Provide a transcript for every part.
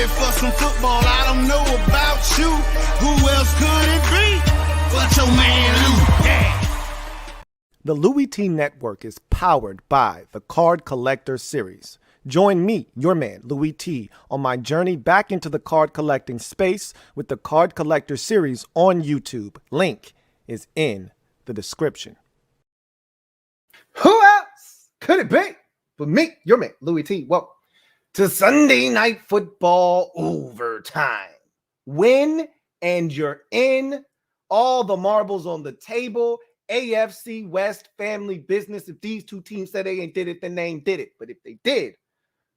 ready for some football. I don't know about you. Who else could it be but your man Lou? Yeah. The Louie T Network is powered by the Card Collector Series. Join me, your man, Louie T, on my journey back into the card collecting space with the Card Collector Series on YouTube. Link is in the description. Who else could it be but me, your man, Louie T? Welcome to Sunday Night Football Overtime. Win and you're in. All the marbles on the table. AFC West family business. If these two teams said they ain't did it, then they ain't did it. But if they did,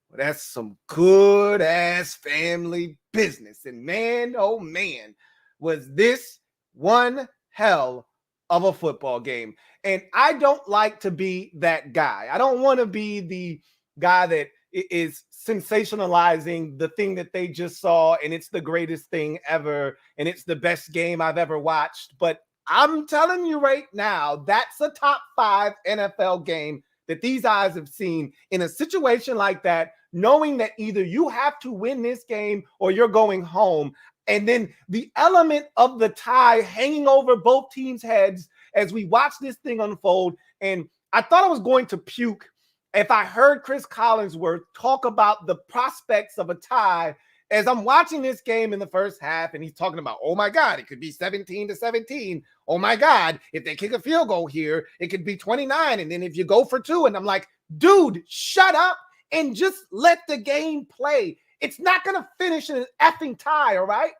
well, that's some good-ass family business. And man, oh man, was this one hell of a football game. And I don't like to be that guy. I don't want to be the guy that is sensationalizing the thing that they just saw, and it's the greatest thing ever, and it's the best game I've ever watched. But I'm telling you right now, that's a top 5 NFL game that these eyes have seen in a situation like that, knowing that either you have to win this game or you're going home. And then the element of the tie hanging over both teams' heads as we watch this thing unfold. And I thought I was going to puke if I heard Chris Collinsworth talk about the prospects of a tie as I'm watching this game in the first half, and he's talking about, oh my God, it could be 17-17. Oh my God, if they kick a field goal here, it could be 29. And then if you go for 2, and I'm like, dude, shut up and just let the game play. It's not going to finish in an effing tie, all right?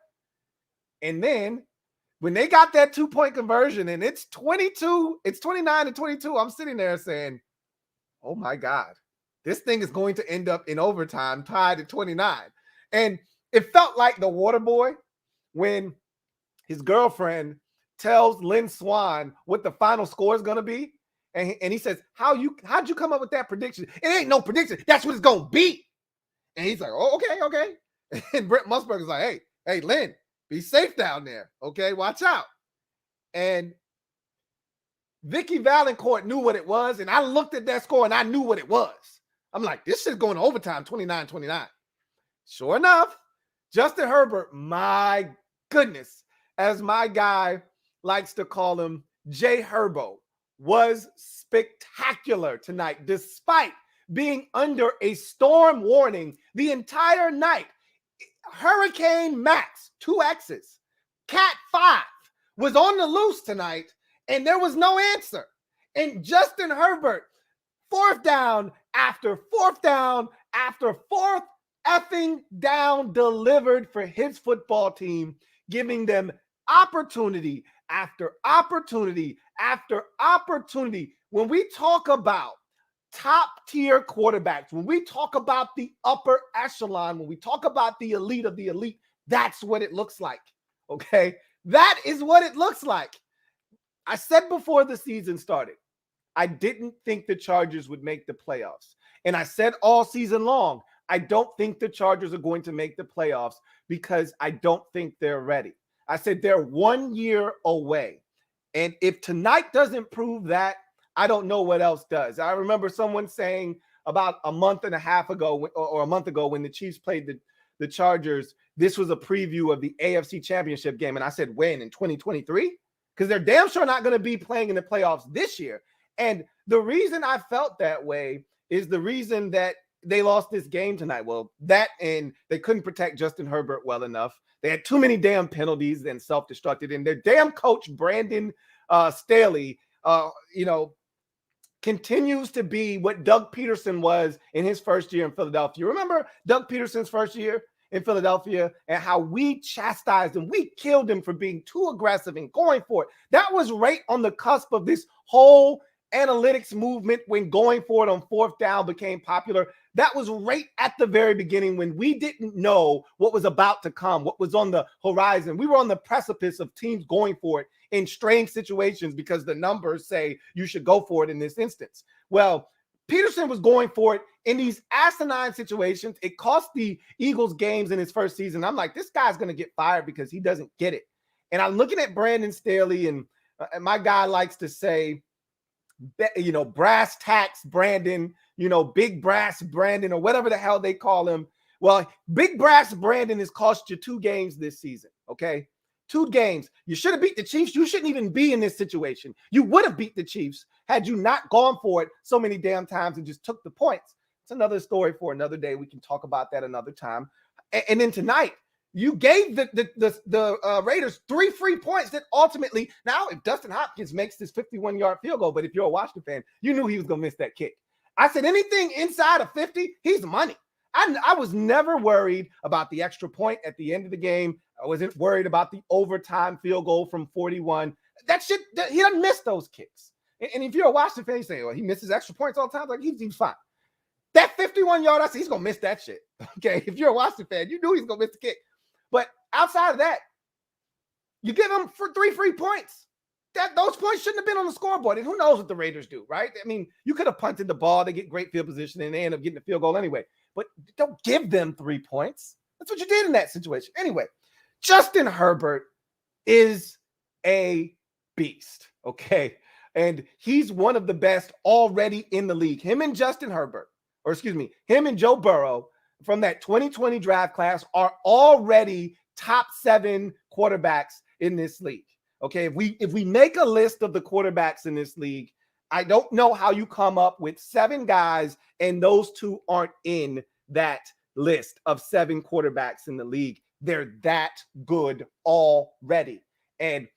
And then when they got that 2-point conversion and it's 29-22, I'm sitting there saying, oh my God, this thing is going to end up in overtime tied at 29. And it felt like the water boy when his girlfriend tells Lynn Swan what the final score is going to be. And he says, how'd you come up with that prediction? It ain't no prediction. That's what it's going to be. And he's like, oh, okay. And Brent Musburger's like, hey, Lynn, be safe down there. Okay, watch out. And Vicky Valancourt knew what it was. And I looked at that score and I knew what it was. I'm like, this shit's going to overtime, 29-29. Sure enough, Justin Herbert, my goodness, as my guy likes to call him, Jay Herbo, was spectacular tonight, despite being under a storm warning the entire night. Hurricane Max, 2 X's, Cat 5 was on the loose tonight, and there was no answer. And Justin Herbert, 4th down after 4th down after 4th effing down delivered for his football team, giving them opportunity after opportunity after opportunity. When we talk about top tier quarterbacks, when we talk about the upper echelon, when we talk about the elite of the elite, that's what it looks like. Okay. That is what it looks like. I said before the season started, I didn't think the Chargers would make the playoffs. And I said all season long, I don't think the Chargers are going to make the playoffs because I don't think they're ready. I said they're 1 year away. And if tonight doesn't prove that, I don't know what else does. I remember someone saying about a month and a half ago or a month ago when the Chiefs played the Chargers, this was a preview of the AFC Championship game. And I said, when? In 2023? Because they're damn sure not going to be playing in the playoffs this year. And the reason I felt that way is the reason that they lost this game tonight. Well, that and they couldn't protect Justin Herbert well enough. They had too many damn penalties and self-destructed. And their damn coach, Brandon Staley, continues to be what Doug Peterson was in his first year in Philadelphia. Remember Doug Peterson's first year in Philadelphia and how we chastised him? We killed him for being too aggressive and going for it. That was right on the cusp of this whole analytics movement when going for it on 4th down became popular. That was right at the very beginning when we didn't know what was about to come, what was on the horizon. We were on the precipice of teams going for it in strange situations because the numbers say you should go for it in this instance. Well, Peterson was going for it in these asinine situations. It cost the Eagles games in his first season. I'm like, this guy's going to get fired because he doesn't get it. And I'm looking at Brandon Staley, and my guy likes to say, brass tacks Brandon, big brass Brandon, or whatever the hell they call him. Well, Big Brass Brandon has cost you 2 games this season, okay? 2 games. You should have beat the Chiefs. You shouldn't even be in this situation. You would have beat the Chiefs had you not gone for it so many damn times and just took the points. It's another story for another day. We can talk about that another time. And then tonight, you gave the Raiders 3 free points that ultimately, now if Dustin Hopkins makes this 51-yard field goal, but if you're a Washington fan, you knew he was going to miss that kick. I said anything inside of 50, he's money. I was never worried about the extra point at the end of the game. I wasn't worried about the overtime field goal from 41. He doesn't miss those kicks. And if you're a Washington fan, you say, well, he misses extra points all the time. Like, he's fine. That 51-yard, I said, he's going to miss that shit. Okay, if you're a Washington fan, you knew he's going to miss the kick. But outside of that, you give him for 3 free points. Those points shouldn't have been on the scoreboard. And who knows what the Raiders do, right? I mean, you could have punted the ball. They get great field position, and they end up getting the field goal anyway. But don't give them 3 points. That's what you did in that situation. Anyway, Justin Herbert is a beast, okay? And he's one of the best already in the league. Him and Joe Burrow from that 2020 draft class are already top 7 quarterbacks in this league. Okay, if we make a list of the quarterbacks in this league, I don't know how you come up with 7 guys and those 2 aren't in that list of 7 quarterbacks in the league. They're that good already. And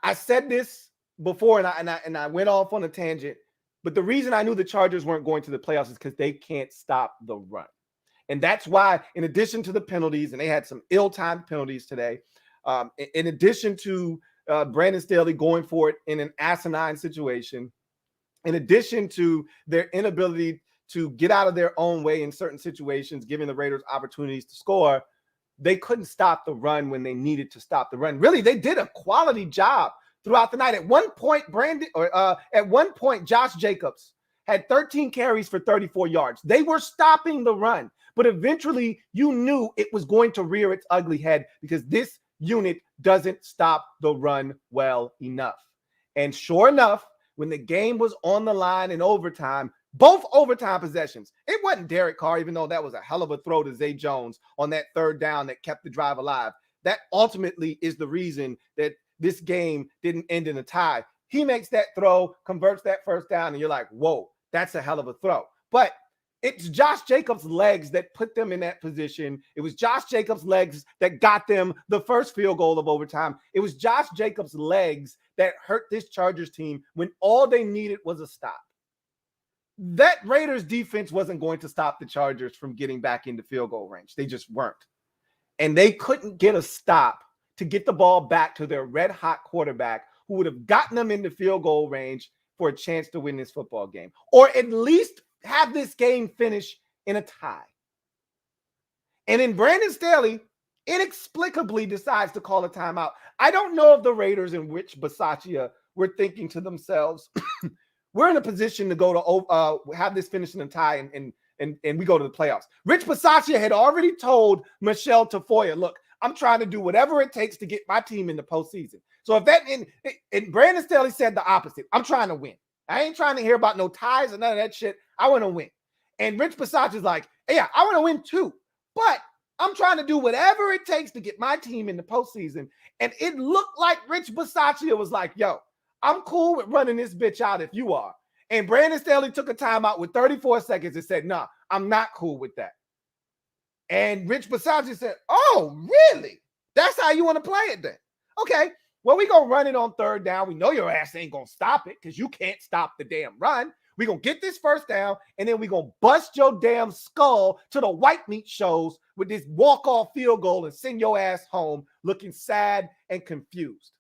I said this before, and I went off on a tangent, but the reason I knew the Chargers weren't going to the playoffs is because they can't stop the run. And that's why, in addition to the penalties, and they had some ill-timed penalties today, in addition to Brandon Staley going for it in an asinine situation, in addition to their inability to get out of their own way in certain situations, giving the Raiders opportunities to score, they couldn't stop the run when they needed to stop the run. Really, they did a quality job throughout the night. At one point, Josh Jacobs had 13 carries for 34 yards. They were stopping the run, but eventually you knew it was going to rear its ugly head because this unit doesn't stop the run well enough. And sure enough, when the game was on the line in overtime, both overtime possessions, it wasn't Derek Carr, even though that was a hell of a throw to Zay Jones on that 3rd down that kept the drive alive. That ultimately is the reason that this game didn't end in a tie. He makes that throw, converts that 1st down, and you're like, whoa, that's a hell of a throw. But it's Josh Jacobs' legs that put them in that position. It was Josh Jacobs' legs that got them the first field goal of overtime. It was Josh Jacobs' legs that hurt this Chargers team when all they needed was a stop. That Raiders defense wasn't going to stop the Chargers from getting back into field goal range. They just weren't. And they couldn't get a stop to get the ball back to their red-hot quarterback who would have gotten them into field goal range for a chance to win this football game, or at least have this game finish in a tie. And then Brandon Staley inexplicably decides to call a timeout. I don't know if the Raiders and Rich Bisaccia were thinking to themselves, we're in a position to go to have this finish in a tie and we go to the playoffs. Rich Bisaccia had already told Michelle Tafoya, look, I'm trying to do whatever it takes to get my team in the postseason. So if that, and Brandon Staley said the opposite. I'm trying to win. I ain't trying to hear about no ties or none of that shit. I want to win. And Rich Bisaccia's like, yeah, I want to win too. But I'm trying to do whatever it takes to get my team in the postseason. And it looked like Rich Bisaccia was like, yo, I'm cool with running this bitch out if you are. And Brandon Staley took a timeout with 34 seconds and said, nah, I'm not cool with that. And Rich Bisaccia said, oh, really? That's how you want to play it then? Okay, well, we're going to run it on 3rd down. We know your ass ain't going to stop it because you can't stop the damn run. We're going to get this 1st down, and then we're going to bust your damn skull to the white meat shows with this walk-off field goal and send your ass home looking sad and confused.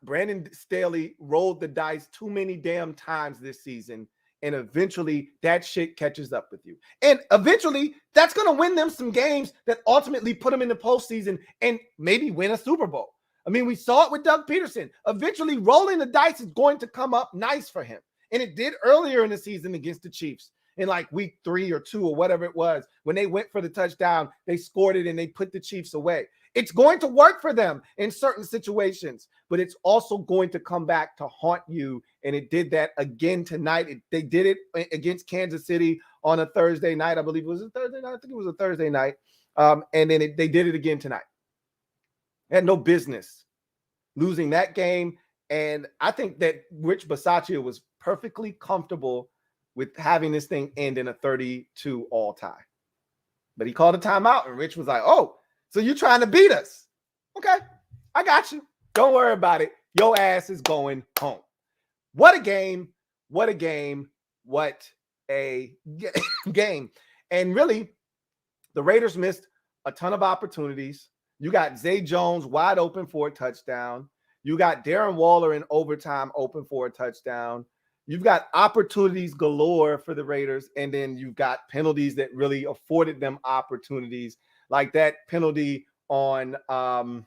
Brandon Staley rolled the dice too many damn times this season, and eventually that shit catches up with you. And eventually that's going to win them some games that ultimately put them in the postseason and maybe win a Super Bowl. I mean, we saw it with Doug Peterson. Eventually rolling the dice is going to come up nice for him. And it did earlier in the season against the Chiefs in like week 3 or 2 or whatever it was. When they went for the touchdown, they scored it and they put the Chiefs away. It's going to work for them in certain situations, but it's also going to come back to haunt you. And it did that again tonight. They did it against Kansas City on a Thursday night. I believe it was a Thursday night. I think it was a Thursday night. And then they did it again tonight. They had no business losing that game. And I think that Rich Bisaccia was perfectly comfortable with having this thing end in a 32 all tie. But he called a timeout, and Rich was like, oh, so you're trying to beat us. Okay, I got you. Don't worry about it. Your ass is going home. What a game. What a game. What a game. And really, the Raiders missed a ton of opportunities. You got Zay Jones wide open for a touchdown. You got Darren Waller in overtime open for a touchdown. You've got opportunities galore for the Raiders, and then you've got penalties that really afforded them opportunities, like that penalty on the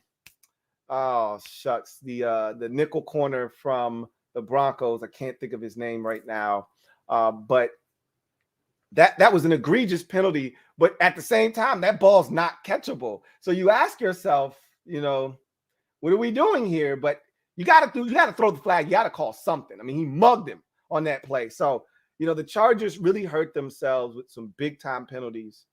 nickel corner from the Broncos. I can't think of his name right now, but that was an egregious penalty. But at the same time, that ball's not catchable. So you ask yourself, what are we doing here? But you got to throw the flag. You got to call something. I mean, he mugged him on that play. So, the Chargers really hurt themselves with some big time penalties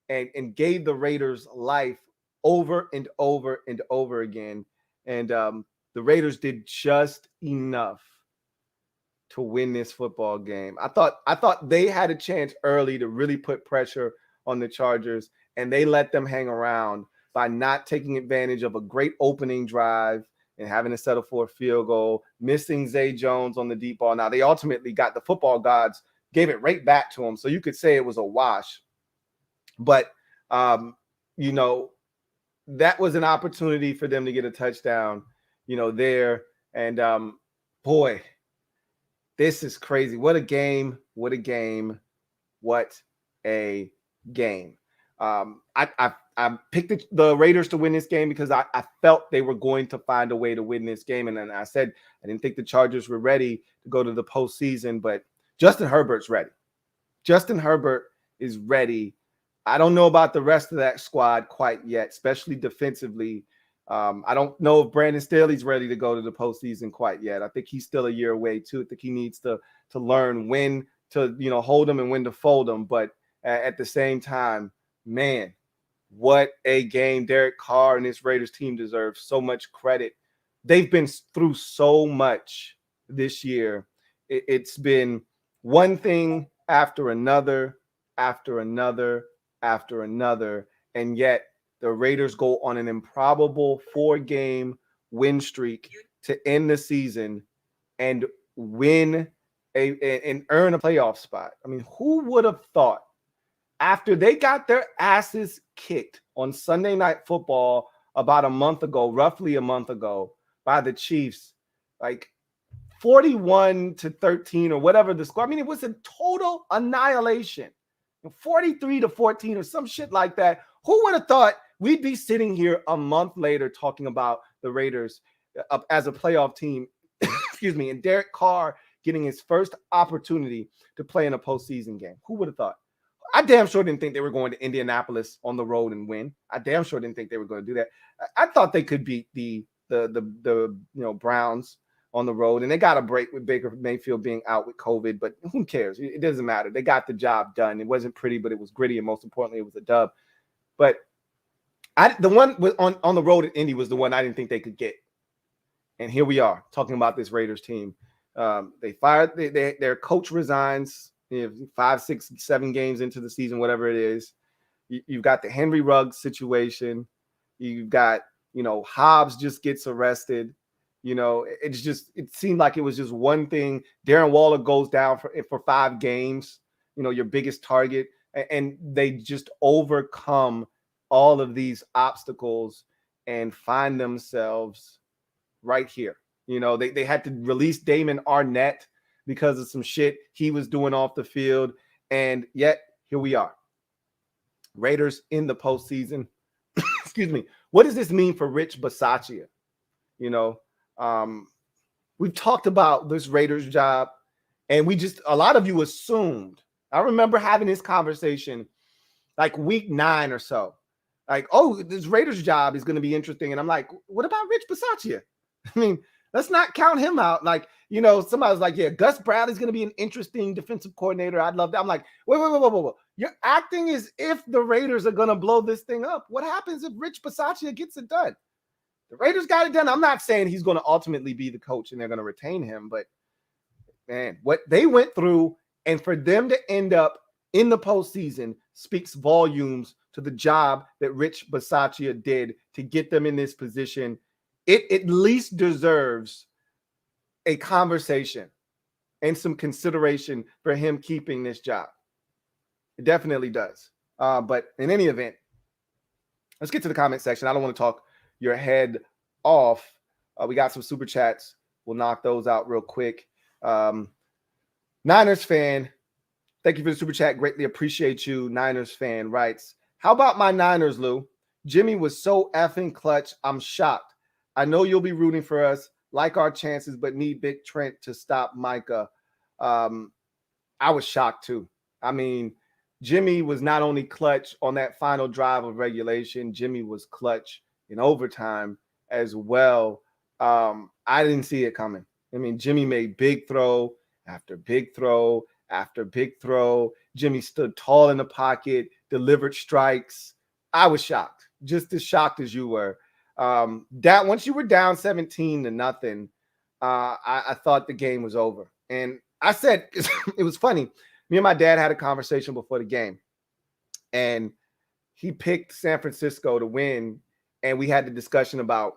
and gave the Raiders life over and over and over again. And the Raiders did just enough to win this football game. I thought they had a chance early to really put pressure on the Chargers, and they let them hang around by not taking advantage of a great opening drive and having to settle for a field goal, missing Zay Jones on the deep ball. Now, they ultimately got the football gods, gave it right back to him. So you could say it was a wash. But, that was an opportunity for them to get a touchdown, there. And, boy, this is crazy. What a game. What a game. What a game. I picked the Raiders to win this game because I felt they were going to find a way to win this game. And then I said I didn't think the Chargers were ready to go to the postseason, but Justin Herbert's ready. Justin Herbert is ready. I don't know about the rest of that squad quite yet, especially defensively. I don't know if Brandon Staley's ready to go to the postseason quite yet. I think he's still a year away too. I think he needs to learn when to hold them and when to fold them. But at the same time, man, what a game. Derek Carr and his Raiders team deserve so much credit. They've been through so much this year. It's been one thing after another, after another, after another. And yet the Raiders go on an improbable 4-game win streak to end the season and win and earn a playoff spot. I mean, who would have thought after they got their asses kicked on Sunday Night Football about a month ago, roughly a month ago, by the Chiefs, like 41-13 or whatever the score. I mean, it was a total annihilation, 43-14 or some shit like that. Who would have thought we'd be sitting here a month later talking about the Raiders as a playoff team, excuse me, and Derek Carr getting his first opportunity to play in a postseason game? Who would have thought? I damn sure didn't think they were going to Indianapolis on the road and win. I damn sure didn't think they were going to do that. I thought they could beat the Browns on the road, and they got a break with Baker Mayfield being out with COVID, but who cares? It doesn't matter. They got the job done. It wasn't pretty, but it was gritty, and most importantly, it was a dub. But the one on the road at Indy was the one I didn't think they could get. And here we are talking about this Raiders team. They fired their coach resigns 5, 6, 7 games into the season, whatever it is. You've got the Henry Ruggs situation. You've got, Hobbs just gets arrested. It seemed like it was just one thing. Darren Waller goes down for 5 games, your biggest target, and they just overcome all of these obstacles and find themselves right here. They had to release Damon Arnett because of some shit he was doing off the field. And yet here we are. Raiders in the postseason. Excuse me. What does this mean for Rich Bisaccia? We've talked about this Raiders job, and a lot of you assumed. I remember having this conversation like week 9 or so. Like, oh, this Raiders job is going to be interesting. And I'm like, what about Rich Bisaccia? I mean, Let's not count him out. Like, you know, somebody was like, yeah, Gus Bradley's going to be an interesting defensive coordinator. I'd love that. I'm like, wait. You're acting as if the Raiders are going to blow this thing up. What happens if Rich Bisaccia gets it done? The Raiders got it done. I'm not saying he's going to ultimately be the coach and they're going to retain him, but man, what they went through and for them to end up in the postseason speaks volumes to the job that Rich Bisaccia did to get them in this position. It at least deserves a conversation and some consideration for him keeping this job. It definitely does. But in any event, let's get to the comment section. I don't want to talk your head off. We got some super chats. We'll knock those out real quick. Niners fan, thank you for the super chat. Greatly appreciate you. Niners fan writes, how about my Niners, Lou? Jimmy was so effing clutch. I'm shocked. I know you'll be rooting for us, like our chances, but need Big Trent to stop Micah. I was shocked too. I mean, Jimmy was not only clutch on that final drive of regulation, Jimmy was clutch in overtime as well. I didn't see it coming. I mean, Jimmy made big throw after big throw after big throw. Jimmy stood tall in the pocket, delivered strikes. I was shocked, just as shocked as you were. Once you were down 17-0, I thought the game was over. And I said, it was funny. Me and my dad had a conversation before the game, and he picked San Francisco to win. And we had the discussion about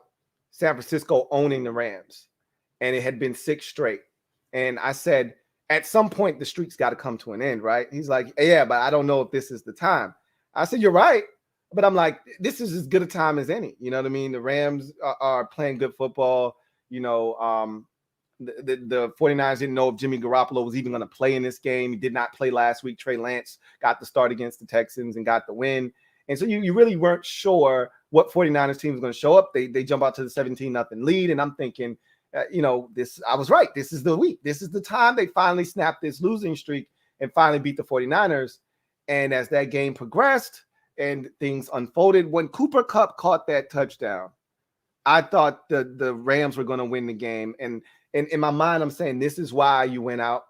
San Francisco owning the Rams, and it had been 6 straight. And I said, at some point, the streak's got to come to an end, right? He's like, yeah, but I don't know if this is the time. I said, you're right. But I'm like, this is as good a time as any. You know what I mean? The Rams are playing good football. You know, the 49ers didn't know if Jimmy Garoppolo was even going to play in this game. He did not play last week. Trey Lance got the start against the Texans and got the win. And so you really weren't sure what 49ers team was going to show up. They jump out to the 17-0 lead. And I'm thinking, I was right. This is the week. This is the time they finally snapped this losing streak and finally beat the 49ers. And as that game progressed and things unfolded, when Cooper Kupp caught that touchdown, I thought the Rams were going to win the game. And in my mind, I'm saying this is why you went out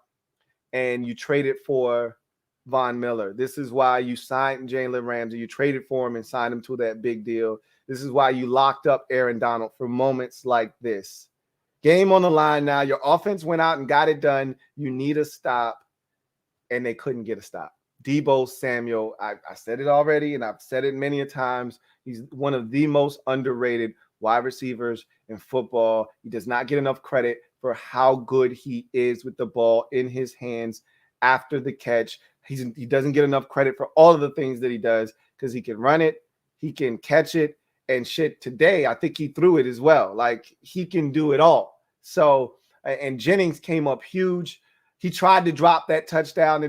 and you traded for Von Miller. This is why you signed Jalen Ramsey. You traded for him and signed him to that big deal. This is why you locked up Aaron Donald for moments like this. Game on the line now. Your offense went out and got it done. You need a stop, and they couldn't get a stop. Deebo Samuel, I said it already, and I've said it many a times. He's one of the most underrated wide receivers in football. He does not get enough credit for how good he is with the ball in his hands after the catch. He doesn't get enough credit for all of the things that he does because he can run it, he can catch it, and shit. Today, I think he threw it as well. Like, he can do it all. So, and Jennings came up huge. He tried to drop that touchdown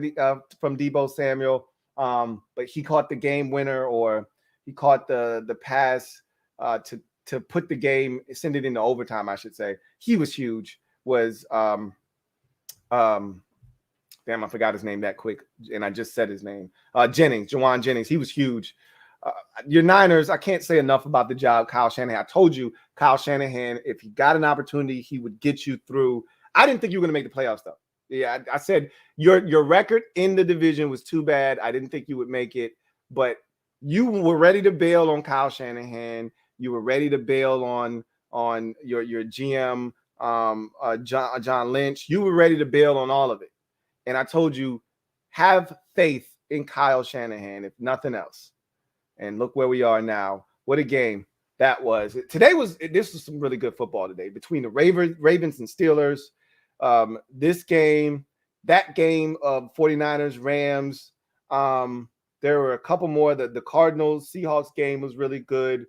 from Deebo Samuel, but he caught the game winner, or he caught the pass to put the game, send it into overtime, I should say. He was huge. Damn, I forgot his name that quick, and I just said his name. Jawan Jennings. He was huge. Your Niners, I can't say enough about the job Kyle Shanahan. I told you, Kyle Shanahan, if he got an opportunity, he would get you through. I didn't think you were going to make the playoffs, though. Yeah, I said your record in the division was too bad. I didn't think you would make it, but you were ready to bail on Kyle Shanahan. You were ready to bail on your GM, John Lynch. You were ready to bail on all of it. And I told you, have faith in Kyle Shanahan, if nothing else. And look where we are now. What a game that was. This was some really good football today between the Ravens and Steelers. This game, that game of 49ers, Rams. There were a couple more. The Cardinals, Seahawks game was really good.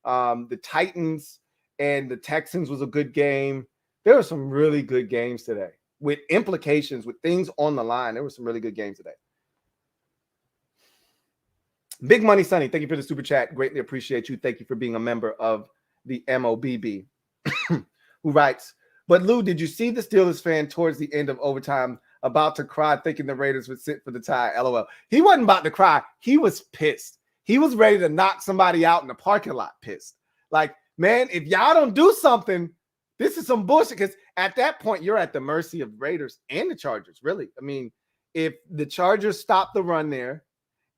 The Titans and the Texans was a good game. There were some really good games today with implications, with things on the line. There were some really good games today. Big Money Sonny, thank you for the super chat. Greatly appreciate you. Thank you for being a member of the MOBB. Who writes, but Lou, did you see the Steelers fan towards the end of overtime about to cry, thinking the Raiders would sit for the tie? LOL. He wasn't about to cry. He was pissed. He was ready to knock somebody out in the parking lot, pissed. Like, man, if y'all don't do something, This is some bullshit because at that point, you're at the mercy of Raiders and the Chargers, really. I mean, if the Chargers stop the run there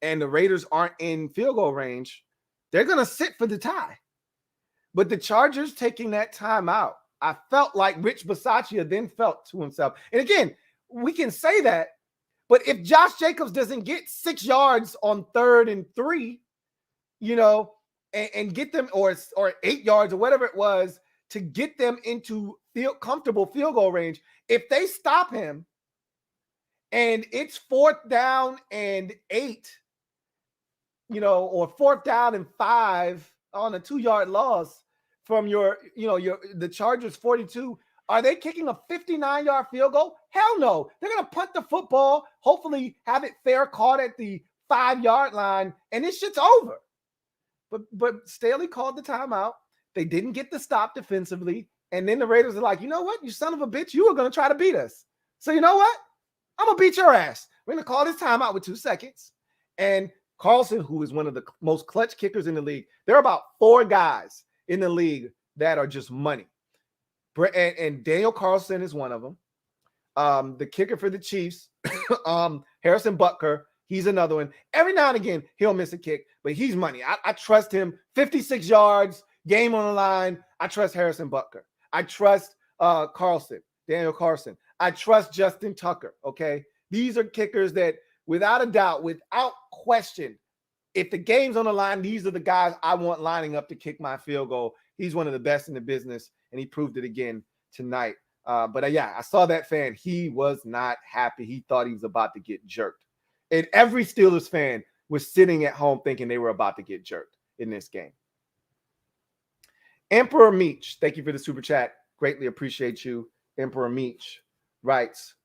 and the Raiders aren't in field goal range, they're going to sit for the tie. But the Chargers taking that time out, I felt like Rich Bisaccia then felt to himself. And again, we can say that, but if Josh Jacobs doesn't get 6 yards on 3rd and 3, and get them or 8 yards or whatever it was to get them into comfortable field goal range, if they stop him and it's 4th down and 8, or 4th down and 5 on a 2-yard loss from the Chargers 42, are they kicking a 59-yard field goal? Hell no. They're going to punt the football, hopefully have it fair caught at the 5-yard line, and this shit's over. But Staley called the timeout. They didn't get the stop defensively. And then the Raiders are like, you know what? You son of a bitch, you were going to try to beat us. So you know what? I'm going to beat your ass. We're going to call this timeout with 2 seconds. And Carlson, who is one of the most clutch kickers in the league, there are about 4 guys in the league that are just money. And Daniel Carlson is one of them. The kicker for the Chiefs, Harrison Butker, he's another one. Every now and again, he'll miss a kick, but he's money. I trust him. 56 yards, game on the line. I trust Harrison Butker. I trust Daniel Carlson. I trust Justin Tucker, okay? These are kickers that, without a doubt, without question, if the game's on the line, these are the guys I want lining up to kick my field goal. He's one of the best in the business, and he proved it again tonight. But I saw that fan. He was not happy. He thought he was about to get jerked. And every Steelers fan was sitting at home thinking they were about to get jerked in this game. Emperor Meach, thank you for the super chat. Greatly appreciate you. Emperor Meach writes,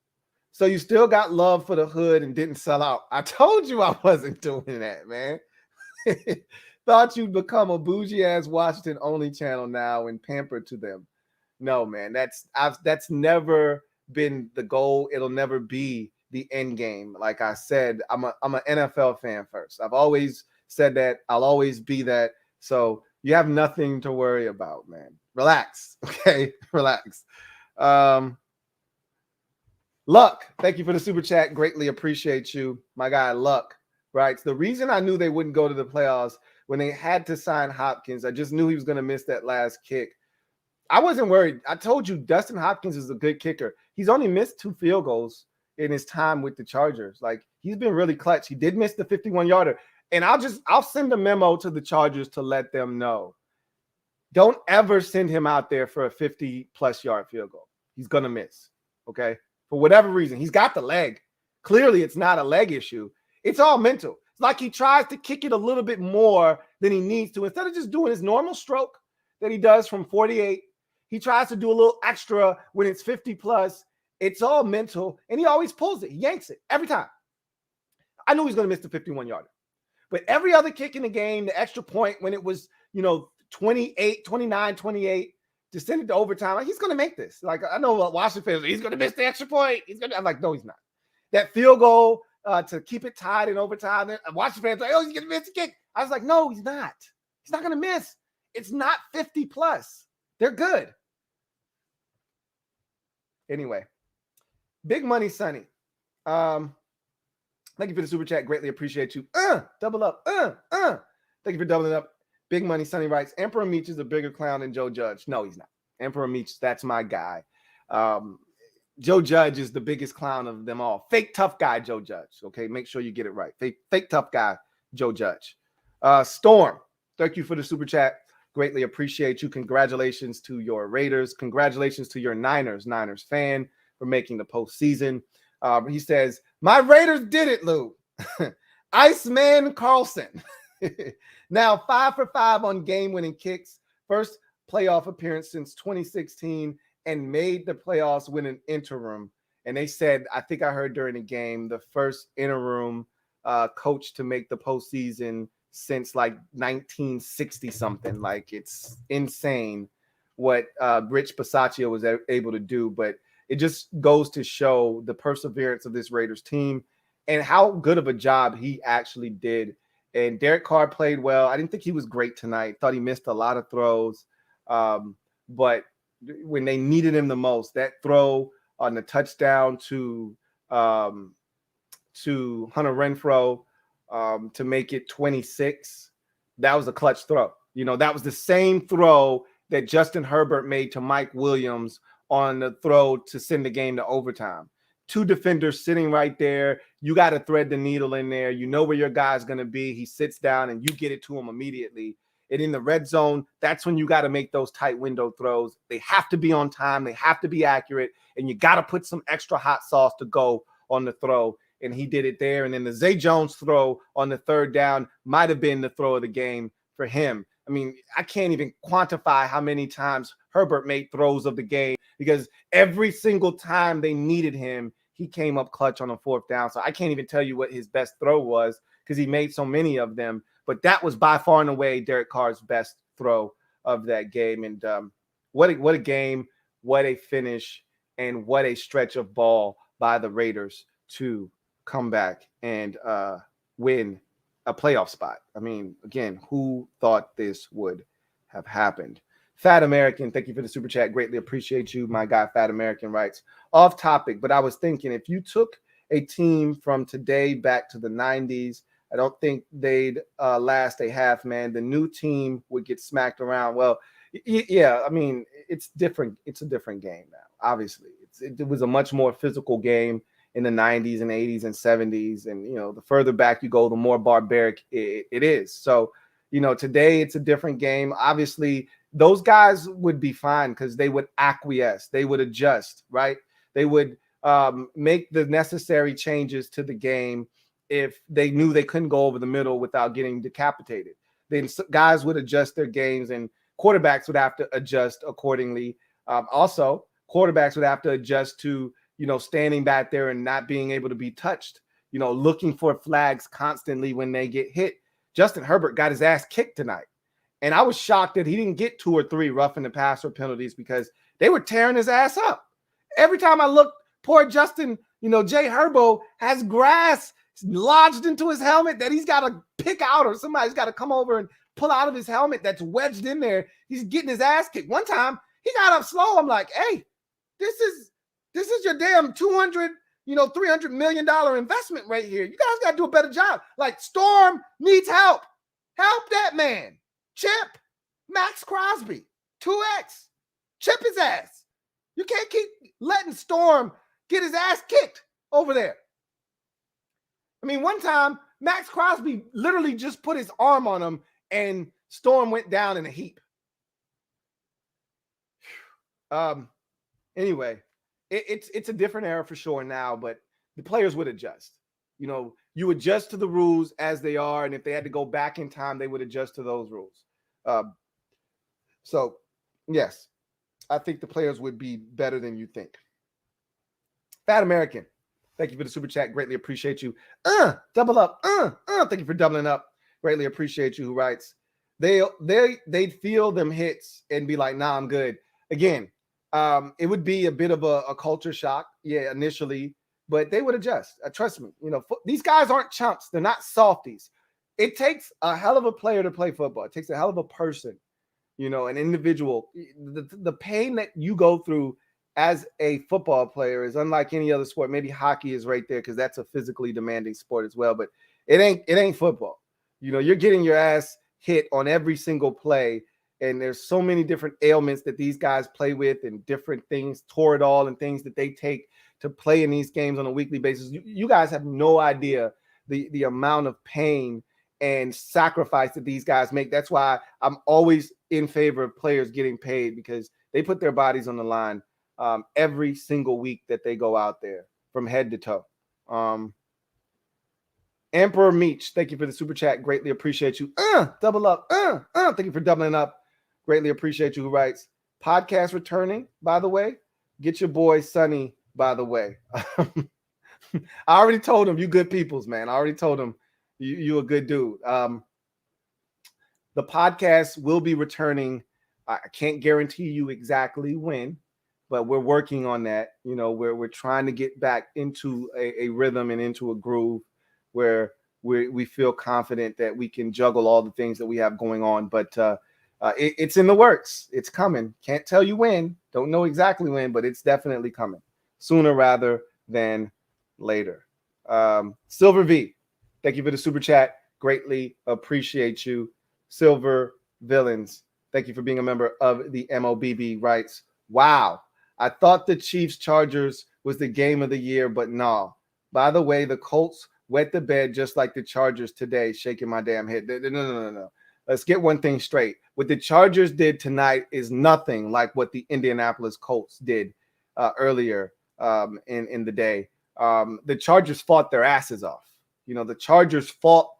so you still got love for the hood and didn't sell out. I told you I wasn't doing that, man. Thought you'd become a bougie-ass Washington only channel now and pampered to them. No, man, that's never been the goal. It'll never be the end game. Like I said, I'm an NFL fan first. I've always said that. I'll always be that. So you have nothing to worry about, man. Relax, okay? Relax. Luck, thank you for the super chat. Greatly appreciate you. My guy Luck writes, the reason I knew they wouldn't go to the playoffs when they had to sign Hopkins, I just knew he was going to miss that last kick. I wasn't worried. I told you Dustin Hopkins is a good kicker. He's only missed 2 field goals in his time with the Chargers. Like, he's been really clutch. He did miss the 51-yarder. And I'll send a memo to the Chargers to let them know. Don't ever send him out there for a 50-plus yard field goal. He's going to miss, okay? For whatever reason. He's got the leg. Clearly, it's not a leg issue. It's all mental. It's like he tries to kick it a little bit more than he needs to. Instead of just doing his normal stroke that he does from 48, he tries to do a little extra when it's 50-plus. It's all mental, and he always pulls it. He yanks it every time. I knew he was going to miss the 51-yarder. But every other kick in the game, the extra point when it was, 28, 29, 28, to send it to overtime, he's going to make this. Like, I know Washington fans, he's going to miss the extra point. I'm like, no, he's not. That field goal to keep it tied in overtime, Washington fans like, oh, he's going to miss the kick. I was like, no, he's not. He's not going to miss. It's not 50-plus. They're good. Anyway, Big Money Sonny. Thank you for the super chat. Greatly appreciate you. Double up. Thank you for doubling up. Big Money Sonny writes, Emperor Meach is a bigger clown than Joe Judge. No, he's not. Emperor Meach, that's my guy. Joe Judge is the biggest clown of them all. Fake tough guy, Joe Judge. Okay, make sure you get it right. Fake tough guy, Joe Judge. Storm, thank you for the super chat. Greatly appreciate you. Congratulations to your Raiders. Congratulations to your Niners fan for making the postseason. He says, my Raiders did it, Lou. Iceman Carlson. Now 5 for 5 on game-winning kicks. First playoff appearance since 2016 and made the playoffs with an interim. And they said, I think I heard during the game, the first interim coach to make the postseason since like 1960 something. Like, it's insane what Rich Bisaccia was able to do. But it just goes to show the perseverance of this Raiders team and how good of a job he actually did. And Derek Carr played well. I didn't think he was great tonight. Thought he missed a lot of throws. But when they needed him the most. That throw on the touchdown to Hunter Renfro to make it 26, that was a clutch throw. You know, that was the same throw that Justin Herbert made to Mike Williams on the throw to send the game to overtime. Two defenders sitting right there. You got to thread the needle in there. You know where your guy's going to be. He sits down and you get it to him immediately. And in the red zone, that's when you got to make those tight window throws. They have to be on time. They have to be accurate. And you got to put some extra hot sauce to go on the throw. And he did it there. And then the Zay Jones throw on the third down might have been the throw of the game for him. I mean, I can't even quantify how many times Herbert made throws of the game, because every single time they needed him, he came up clutch on a fourth down. So I can't even tell you what his best throw was, because he made so many of them. But that was by far and away Derek Carr's best throw of that game. And what a game, what a finish, and what a stretch of ball by the Raiders to come back and win a playoff spot. I mean, again, who thought this would have happened? Fat American, thank you for the super chat. Greatly appreciate you. My guy, Fat American, writes, off topic, but I was thinking, if you took a team from today back to the 90s, I don't think they'd last a half, man. The new team would get smacked around. Well, yeah, I mean, it's different. It's a different game now, obviously. It was a much more physical game in the 90s and 80s and 70s. And, you know, the further back you go, the more barbaric it is. So, you know, today it's a different game. Obviously, those guys would be fine because they would acquiesce. They would adjust, right? They would make the necessary changes to the game if they knew they couldn't go over the middle without getting decapitated. Then guys would adjust their games, and quarterbacks would have to adjust accordingly. Also, quarterbacks would have to adjust to, you know, standing back there and not being able to be touched, you know, looking for flags constantly when they get hit. Justin Herbert got his ass kicked tonight. And I was shocked that he didn't get 2 or 3 roughing the passer penalties, because they were tearing his ass up. Every time I looked, poor Justin, you know, Jay Herbo has grass lodged into his helmet that he's got to pick out, or somebody's got to come over and pull out of his helmet that's wedged in there. He's getting his ass kicked. One time he got up slow. I'm like, hey, this is your damn $200, $300 million investment right here. You guys got to do a better job. Like, Storm needs help. Help that man. Chip, Max Crosby, 2X. Chip his ass. You can't keep letting Storm get his ass kicked over there. I mean, one time, Max Crosby literally just put his arm on him and Storm went down in a heap. Anyway, it's a different era for sure now, but the players would adjust. You know, you adjust to the rules as they are, and if they had to go back in time, they would adjust to those rules. So, yes, I think the players would be better than you think. Fat American, thank you for the super chat. Greatly appreciate you. Double up. Thank you for doubling up. Greatly appreciate you. Who writes, they'd feel them hits and be like, nah, I'm good. Again, it would be a bit of a culture shock, initially, but they would adjust. Trust me. You know, these guys aren't chumps. They're not softies. It takes a hell of a player to play football. It takes a hell of a person, an individual. The pain that you go through as a football player is unlike any other sport. Maybe hockey is right there because that's a physically demanding sport as well, but it ain't football. You're getting your ass hit on every single play, and there's so many different ailments that these guys play with and different things, Toradol and things that they take to play in these games on a weekly basis. You guys have no idea the amount of pain and sacrifice that these guys make. That's why I'm always in favor of players getting paid, because they put their bodies on the line every single week that they go out there from head to toe. Emperor Meech, thank you for the super chat. Greatly appreciate you. Double up. Thank you for doubling up. Greatly appreciate you. Who writes, podcast returning, by the way. Get your boy Sonny, by the way. I already told him you good peoples, man. I already told him you a good dude. The podcast will be returning. I can't guarantee you exactly when, but we're working on that. We're trying to get back into a rhythm and into a groove where we feel confident that we can juggle all the things that we have going on. But It's in the works. It's coming. Can't tell you when. Don't know exactly when, but it's definitely coming sooner rather than later. Silver V, thank you for the super chat. Greatly appreciate you. Silver Villains, thank you for being a member of the MOBB Rights. Wow. I thought the Chiefs Chargers was the game of the year, but no. By the way, the Colts wet the bed just like the Chargers today, shaking my damn head. No. Let's get one thing straight. What the Chargers did tonight is nothing like what the Indianapolis Colts did earlier in the day. The Chargers fought their asses off. The Chargers fought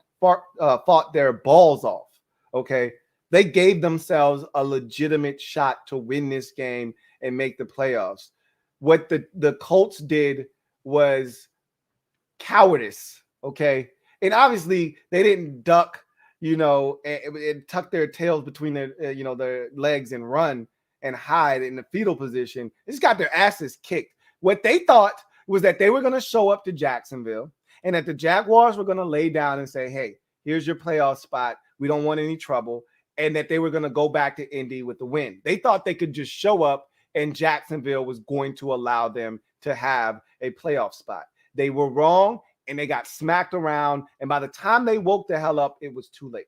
their balls off. Okay, they gave themselves a legitimate shot to win this game and make the playoffs. What the Colts did was cowardice. Okay, and obviously they didn't duck, and tuck their tails between their legs and run and hide in the fetal position. They just got their asses kicked. What they thought was that they were going to show up to Jacksonville and that the Jaguars were going to lay down and say, hey, here's your playoff spot. We don't want any trouble. And that they were going to go back to Indy with the win. They thought they could just show up and Jacksonville was going to allow them to have a playoff spot. They were wrong and they got smacked around. And by the time they woke the hell up, it was too late.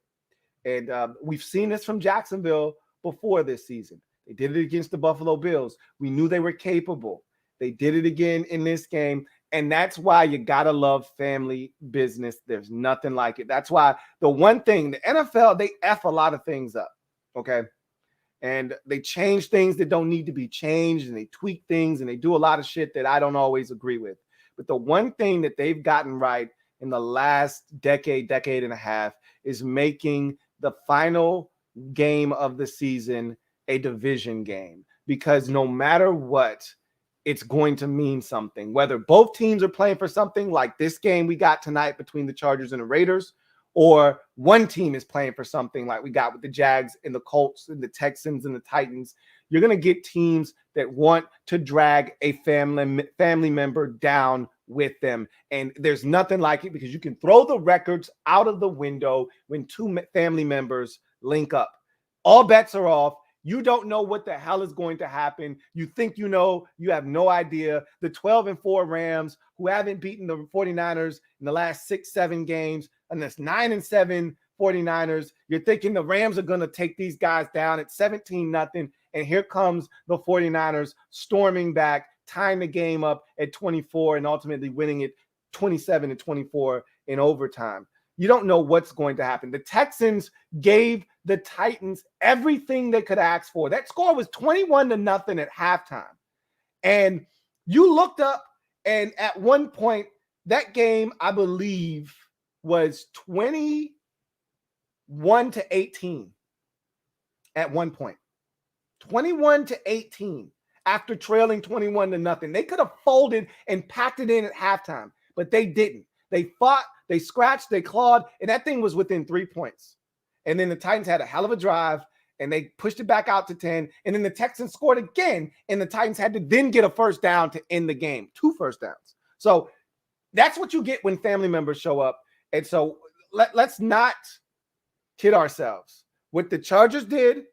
And we've seen this from Jacksonville before this season. They did it against the Buffalo Bills. We knew they were capable. They did it again in this game. And that's why you got to love family business. There's nothing like it. That's why the one thing, the NFL, they F a lot of things up, okay? And they change things that don't need to be changed, and they tweak things, and they do a lot of shit that I don't always agree with. But the one thing that they've gotten right in the last decade and a half is making the final game of the season a division game. Because no matter what, it's going to mean something. Whether both teams are playing for something like this game we got tonight between the Chargers and the Raiders, or one team is playing for something like we got with the Jags and the Colts and the Texans and the Titans, you're going to get teams that want to drag a family member down with them. And there's nothing like it because you can throw the records out of the window when two family members link up. All bets are off. You don't know what the hell is going to happen. You think you know. You have no idea. The 12-4 Rams, who haven't beaten the 49ers in the last 6-7 games, and that's 9-7 49ers, you're thinking the Rams are going to take these guys down at 17-0, and here comes the 49ers storming back, tying the game up at 24 and ultimately winning it 27-24 in overtime. You don't know what's going to happen. The Texans gave the Titans everything they could ask for. That score was 21-0 at halftime. And you looked up, and at one point, that game, I believe, was 21-18 at one point. 21-18 after trailing 21-0. They could have folded and packed it in at halftime, but they didn't. They fought, they scratched, they clawed, and that thing was within 3 points. And then the Titans had a hell of a drive, and they pushed it back out to 10. And then the Texans scored again, and the Titans had to then get a first down to end the game. 2 first downs. So that's what you get when family members show up. And so let's not kid ourselves. What the Chargers did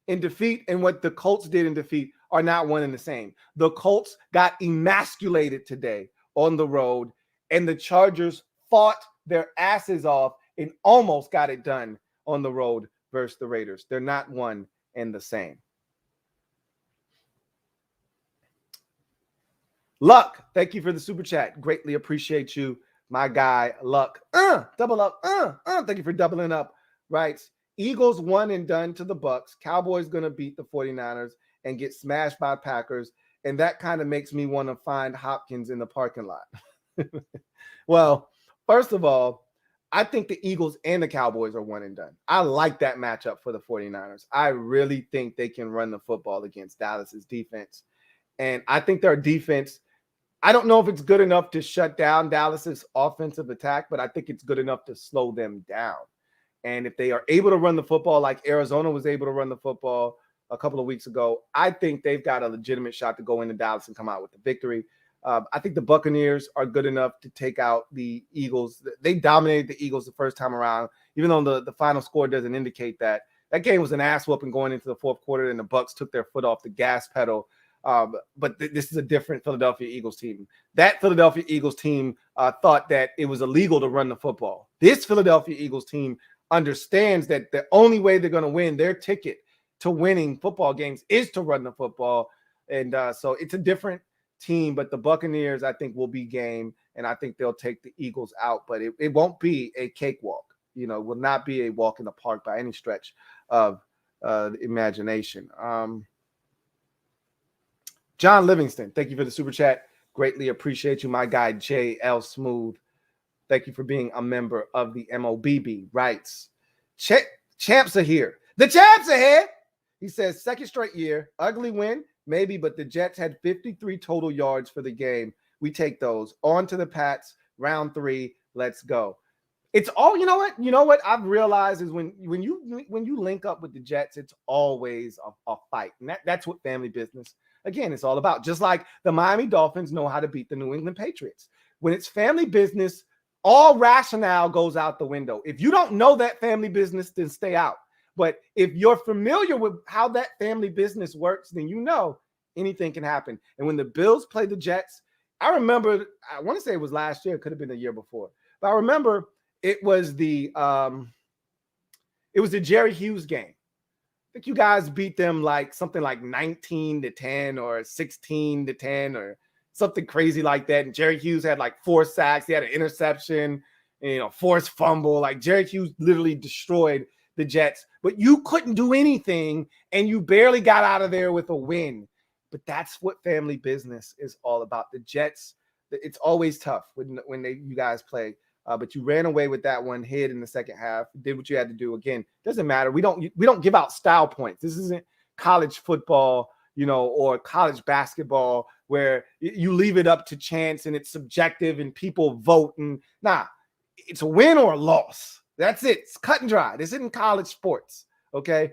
in defeat and what the Colts did in defeat are not one and the same. The Colts got emasculated today on the road, and the Chargers fought their asses off and almost got it done on the road versus the Raiders. They're not one and the same. Luck, thank you for the super chat. Greatly appreciate you, my guy, Luck. Double up. Thank you for doubling up. Right. Eagles one and done to the Bucks. Cowboys going to beat the 49ers and get smashed by Packers. And that kind of makes me want to find Hopkins in the parking lot. Well, first of all, I think the Eagles and the Cowboys are one and done. I like that matchup for the 49ers. I really think they can run the football against Dallas's defense. And I think their defense, I don't know if it's good enough to shut down Dallas's offensive attack, but I think it's good enough to slow them down. And if they are able to run the football like Arizona was able to run the football a couple of weeks ago, I think they've got a legitimate shot to go into Dallas and come out with the victory. I think the Buccaneers are good enough to take out the Eagles. They dominated the Eagles the first time around, even though the final score doesn't indicate that. That game was an ass whooping going into the fourth quarter, and the Bucs took their foot off the gas pedal. But this is a different Philadelphia Eagles team. That Philadelphia Eagles team thought that it was illegal to run the football. This Philadelphia Eagles team understands that the only way they're going to win their ticket to winning football games is to run the football. And so it's a different team, but the Buccaneers, I think, will be game, and I think they'll take the Eagles out, but it won't be a cakewalk. You know, will not be a walk in the park by any stretch of the imagination. John Livingston, thank you for the super chat. Greatly appreciate you. My guy, J.L. Smooth, thank you for being a member of the MOBB. Writes, champs are here. The champs are here. He says, second straight year, ugly win, maybe, but the Jets had 53 total yards for the game. We take those. On to the Pats, round 3. Let's go. It's all, you know what I've realized is when you link up with the Jets, it's always a fight. And that's what family business, again, it's all about. Just like the Miami Dolphins know how to beat the New England Patriots. When it's family business, all rationale goes out the window. If you don't know that family business, then stay out. But if you're familiar with how that family business works, then you know anything can happen. And when the Bills played the Jets, I remember, I want to say it was last year, it could have been the year before, but I remember it was the Jerry Hughes game. I think you guys beat them like something like 19-10 or 16-10 or something crazy like that. And Jerry Hughes had like 4 sacks. He had an interception, forced fumble. Like Jerry Hughes literally destroyed the Jets, but you couldn't do anything and you barely got out of there with a win. But that's what family business is all about. The Jets, it's always tough when you guys play. But you ran away with that one, hid in the second half, did what you had to do. Again, doesn't matter. We don't give out style points. This isn't college football, or college basketball where you leave it up to chance and it's subjective and people vote. And it's a win or a loss. That's it. It's cut and dry. This isn't college sports. Okay.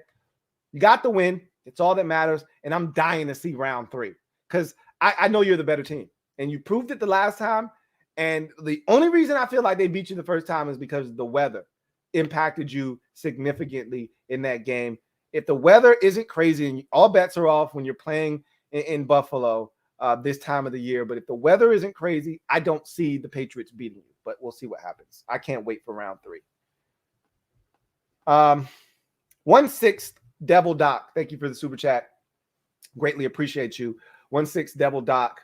You got the win. It's all that matters. And I'm dying to see round 3 because I know you're the better team and you proved it the last time. And the only reason I feel like they beat you the first time is because the weather impacted you significantly in that game. If the weather isn't crazy, and all bets are off when you're playing in Buffalo this time of the year, but if the weather isn't crazy, I don't see the Patriots beating you, but we'll see what happens. I can't wait for round 3. 1/6 Devil Doc, thank you for the super chat. Greatly appreciate you. 1/6 Devil Doc,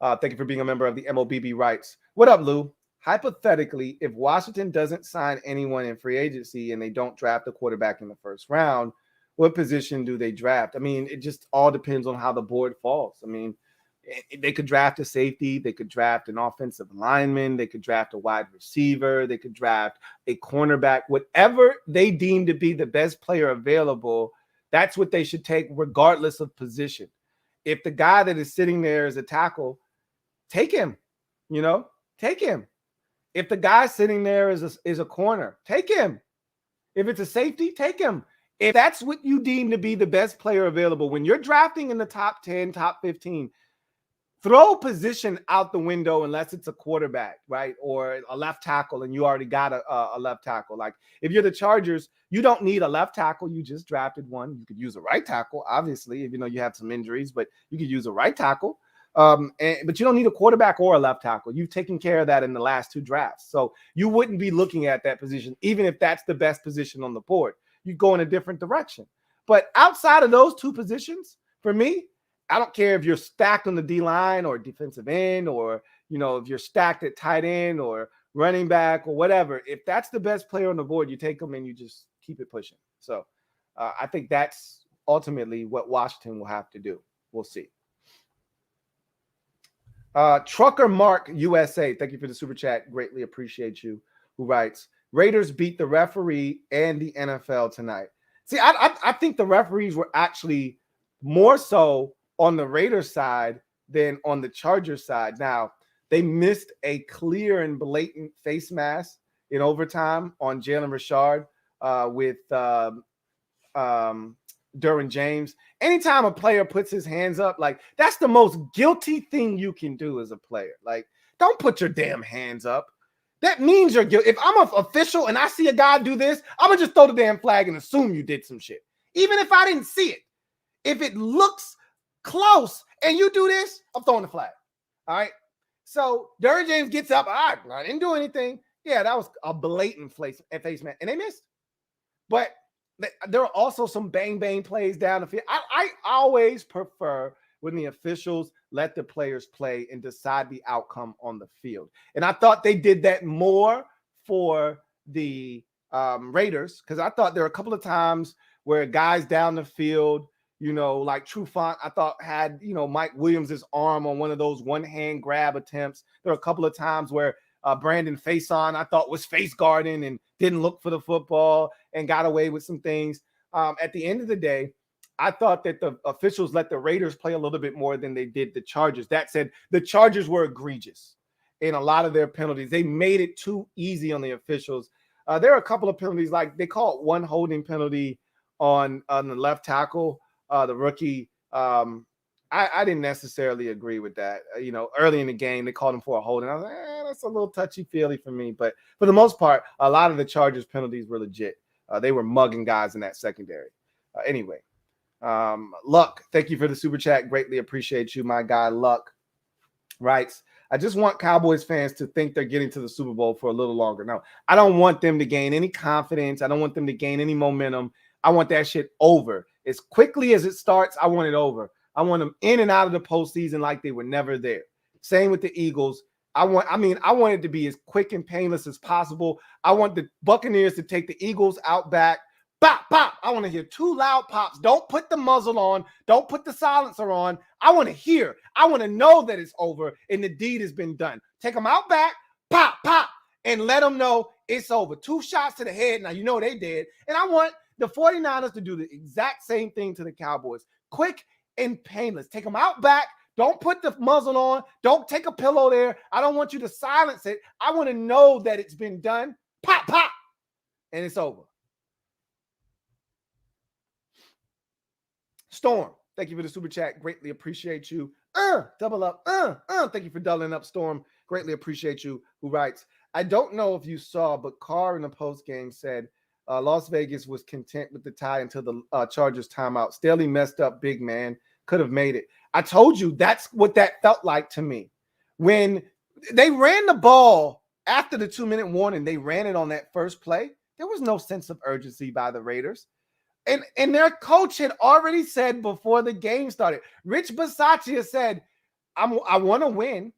thank you for being a member of the MOBB. Writes, what up, Lou? Hypothetically, if Washington doesn't sign anyone in free agency and they don't draft a quarterback in the first round, what position do they draft? I mean, it just all depends on how the board falls. I mean, they could draft a safety. They could draft an offensive lineman. They could draft a wide receiver. They could draft a cornerback. Whatever they deem to be the best player available, that's what they should take regardless of position. If the guy that is sitting there is a tackle, take him, take him. If the guy sitting there is a corner, take him. If it's a safety, take him. If that's what you deem to be the best player available, when you're drafting in the top 10, top 15, throw position out the window unless it's a quarterback, right? Or a left tackle and you already got a left tackle. Like if you're the Chargers, you don't need a left tackle. You just drafted one. You could use a right tackle, obviously, if you have some injuries, but you could use a right tackle. But you don't need a quarterback or a left tackle. You've taken care of that in the last 2 drafts. So you wouldn't be looking at that position, even if that's the best position on the board. You go in a different direction. But outside of those 2 positions, for me, I don't care if you're stacked on the D-line or defensive end or, if you're stacked at tight end or running back or whatever. If that's the best player on the board, you take them and you just keep it pushing. So I think that's ultimately what Washington will have to do. We'll see. Trucker Mark USA, thank you for the super chat. Greatly appreciate you. Who writes, Raiders beat the referee and the NFL tonight. See, I think the referees were actually more so on the Raiders side than on the Chargers side. Now, they missed a clear and blatant face mask in overtime on Jalen Richard with Derwin James. Anytime a player puts his hands up, like that's the most guilty thing you can do as a player. Like, don't put your damn hands up. That means you're guilty. If I'm an official and I see a guy do this, I'm going to just throw the damn flag and assume you did some shit. Even if I didn't see it. If it looks close and you do this, I'm throwing the flag. All right. So Derrick James gets up. I didn't do anything. Yeah, that was a blatant face man. And they missed. But there are also some bang plays down the field. I always prefer when the officials let the players play and decide the outcome on the field. And I thought they did that more for the Raiders, because I thought there were a couple of times where guys down the field, like Trufant, I thought had, Mike Williams' arm on one of those one-hand grab attempts. There were a couple of times where Brandon Faison, I thought, was face guarding and didn't look for the football and got away with some things. At the end of the day, I thought that the officials let the Raiders play a little bit more than they did the Chargers. That said, the Chargers were egregious in a lot of their penalties. They made it too easy on the officials. There are a couple of penalties, like they called one holding penalty on the left tackle, the rookie. I didn't necessarily agree with that. Early in the game, they called him for a holding. I was like, that's a little touchy-feely for me. But for the most part, a lot of the Chargers penalties were legit. They were mugging guys in that secondary. Anyway, Luck, thank you for the super chat. Greatly appreciate you, my guy. Luck writes, I just want Cowboys fans to think they're getting to the Super Bowl for a little longer. No, I don't want them to gain any confidence. I don't want them to gain any momentum. I want that shit over. As quickly as it starts, I want it over. I want them in and out of the postseason like they were never there. Same with the Eagles. I want it to be as quick and painless as possible. I want the Buccaneers to take the Eagles out back. Pop, pop. I want to hear 2 loud pops. Don't put the muzzle on. Don't put the silencer on. I want to hear. I want to know that it's over and the deed has been done. Take them out back, pop, pop, and let them know it's over. 2 shots to the head. Now, they did. And I want the 49ers to do the exact same thing to the Cowboys. Quick and painless. Take them out back. Don't put the muzzle on. Don't take a pillow there. I don't want you to silence it. I want to know that it's been done. Pop, pop, and it's over. Storm, thank you for the super chat. Greatly appreciate you. Double up. Thank you for doubling up, Storm. Greatly appreciate you. Who writes, I don't know if you saw, but Carr in the postgame said Las Vegas was content with the tie until the Chargers timeout. Staley messed up, big man. Could have made it. I told you that's what that felt like to me. When they ran the ball after the 2-minute warning, they ran it on that first play. There was no sense of urgency by the Raiders. And their coach had already said before the game started, Rich Bisaccia said, I want to win,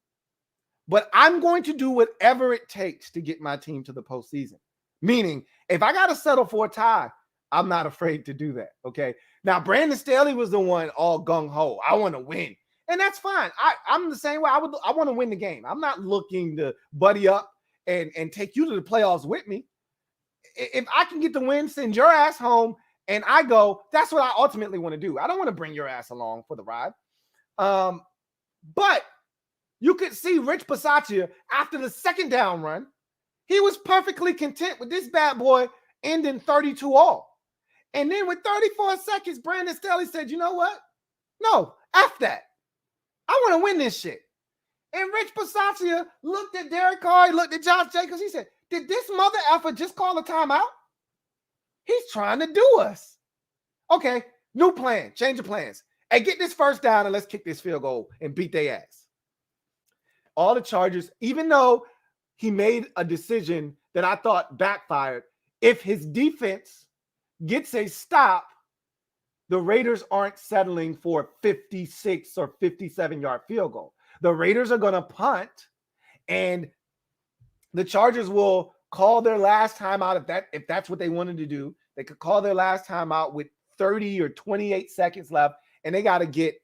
but I'm going to do whatever it takes to get my team to the postseason. Meaning, if I got to settle for a tie, I'm not afraid to do that, okay? Now, Brandon Staley was the one all gung-ho. I want to win. And that's fine. I'm the same way. I want to win the game. I'm not looking to buddy up and take you to the playoffs with me. If I can get the win, send your ass home, and I go, that's what I ultimately want to do. I don't want to bring your ass along for the ride. But you could see Rich Bisaccia after the second down run, he was perfectly content with this bad boy ending 32-all. And then with 34 seconds, Brandon Staley said, you know what? No, F that. I want to win this shit. And Rich Bisaccia looked at Derek Carr, he looked at Josh Jacobs. He said, did this mother effer just call a timeout? He's trying to do us. Okay, new plan, change of plans. Hey, get this first down and let's kick this field goal and beat their ass. All the Chargers, even though he made a decision that I thought backfired, if his defense gets a stop, the Raiders aren't settling for a 56 or 57-yard field goal. The Raiders are going to punt, and the Chargers will call their last timeout if that's what they wanted to do. They could call their last timeout with 30 or 28 seconds left, and they got to get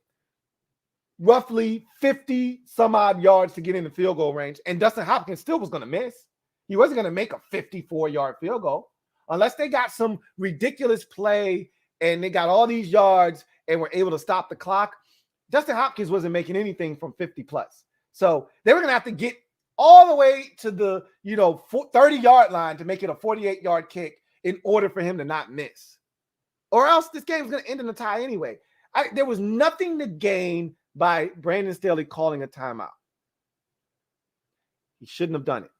roughly 50 some odd yards to get in the field goal range. And Dustin Hopkins still was going to miss. He wasn't going to make a 54-yard field goal unless they got some ridiculous play and they got all these yards and were able to stop the clock. Dustin Hopkins wasn't making anything from 50 plus. So they were going to have to get all the way to the 30-yard line to make it a 48-yard kick in order for him to not miss. Or else this game's going to end in a tie anyway. There was nothing to gain by Brandon Staley calling a timeout. He shouldn't have done it.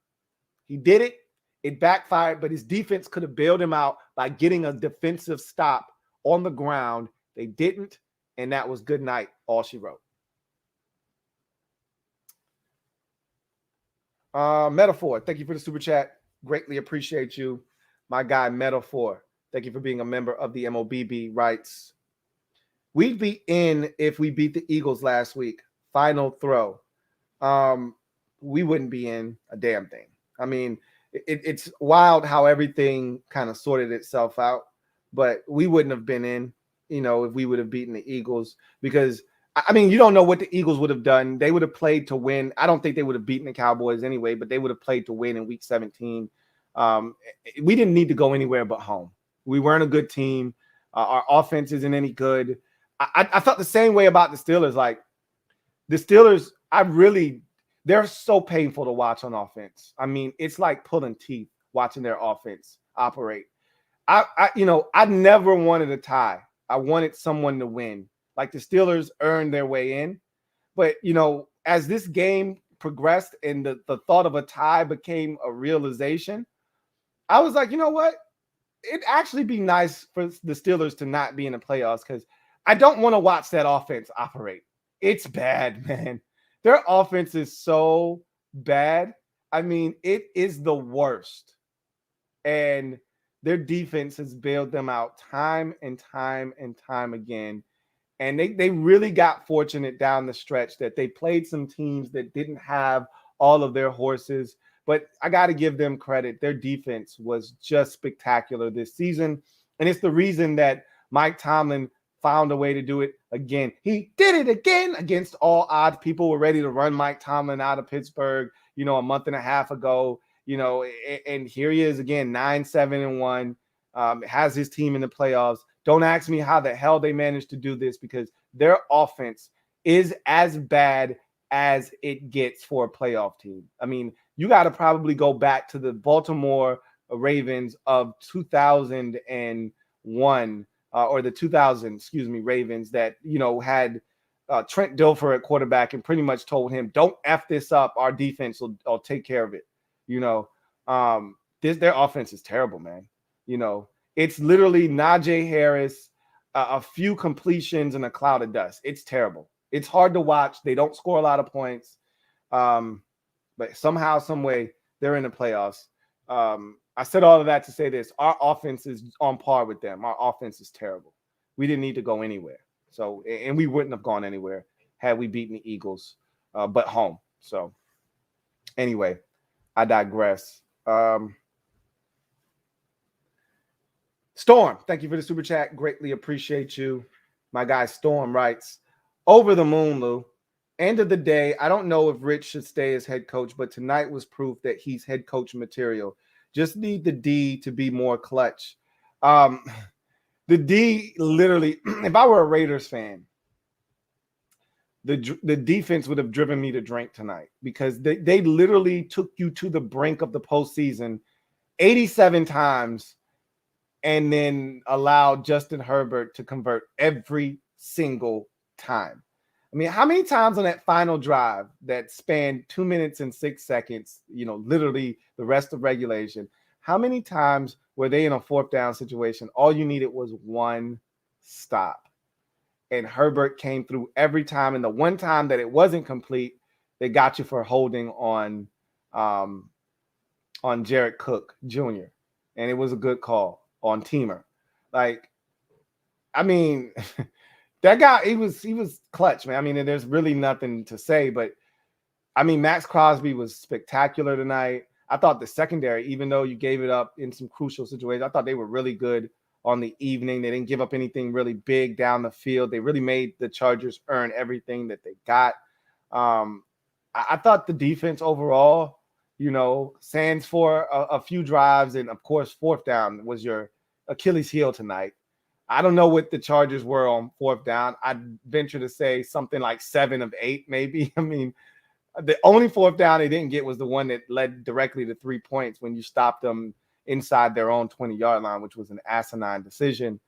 He did it. It backfired, but his defense could have bailed him out by getting a defensive stop on the ground. They didn't, and that was good night, all she wrote. Metaphor, thank you for the super chat. Greatly appreciate you. My guy, Metaphor, thank you for being a member of the MOBB. Writes, we'd be in if we beat the Eagles last week. Final throw. We wouldn't be in a damn thing. I mean, it's wild how everything kind of sorted itself out, but we wouldn't have been in, if we would have beaten the Eagles, because I mean, you don't know what the Eagles would have done. They would have played to win. I don't think they would have beaten the Cowboys anyway, but they would have played to win in week 17. We didn't need to go anywhere but home. We weren't a good team. Our offense isn't any good. I felt the same way about the Steelers. Like the Steelers, they're so painful to watch on offense. I mean, it's like pulling teeth watching their offense operate. I never wanted a tie. I wanted someone to win. Like the Steelers earned their way in. But, as this game progressed and the thought of a tie became a realization, I was like, you know what? It'd actually be nice for the Steelers to not be in the playoffs, because I don't want to watch that offense operate. It's bad, man. Their offense is so bad. I mean, it is the worst. And their defense has bailed them out time and time and time again. And they really got fortunate down the stretch that they played some teams that didn't have all of their horses. But I got to give them credit. Their defense was just spectacular this season. And it's the reason that Mike Tomlin found a way to do it again. He did it again against all odds. People were ready to run Mike Tomlin out of Pittsburgh, a month and a half ago, and here he is again, 9-7-1, has his team in the playoffs. Don't ask me how the hell they managed to do this, because their offense is as bad as it gets for a playoff team. I mean, you got to probably go back to the Baltimore Ravens of 2001, or the 2000, Ravens that, had Trent Dilfer at quarterback and pretty much told him, don't F this up. Our defense will take care of it. Their offense is terrible, man. It's literally Najee Harris, a few completions and a cloud of dust. It's terrible. It's hard to watch. They don't score a lot of points. But somehow, some way, they're in the playoffs. I said all of that to say this. Our offense is on par with them. Our offense is terrible. We didn't need to go anywhere. So, and we wouldn't have gone anywhere had we beaten the Eagles, but home. So, anyway, I digress. Storm, thank you for the super chat. Greatly appreciate you. My guy Storm writes, over the moon, Lou. End of the day, I don't know if Rich should stay as head coach, but tonight was proof that he's head coach material. Just need the D to be more clutch. The D literally, if I were a Raiders fan, the defense would have driven me to drink tonight, because they literally took you to the brink of the postseason 87 times and then allowed Justin Herbert to convert every single time. I mean, how many times on that final drive that spanned 2 minutes and 6 seconds, literally the rest of regulation, how many times were they in a fourth down situation? All you needed was one stop. And Herbert came through every time. And the one time that it wasn't complete, they got you for holding on Jared Cook Jr. And it was a good call on Teamer. Like, I mean, that guy, he was clutch, man. I mean, there's really nothing to say, but I mean, Max Crosby was spectacular tonight. I thought the secondary, even though you gave it up in some crucial situations, I thought they were really good on the evening. They didn't give up anything really big down the field. They really made the Chargers earn everything that they got. I thought the defense overall, stands for a few drives, and of course, fourth down was your Achilles heel tonight. I don't know what the Chargers were on fourth down. I'd venture to say something like 7 of 8, maybe. I mean, the only fourth down they didn't get was the one that led directly to 3 points when you stopped them inside their own 20-yard line, which was an asinine decision.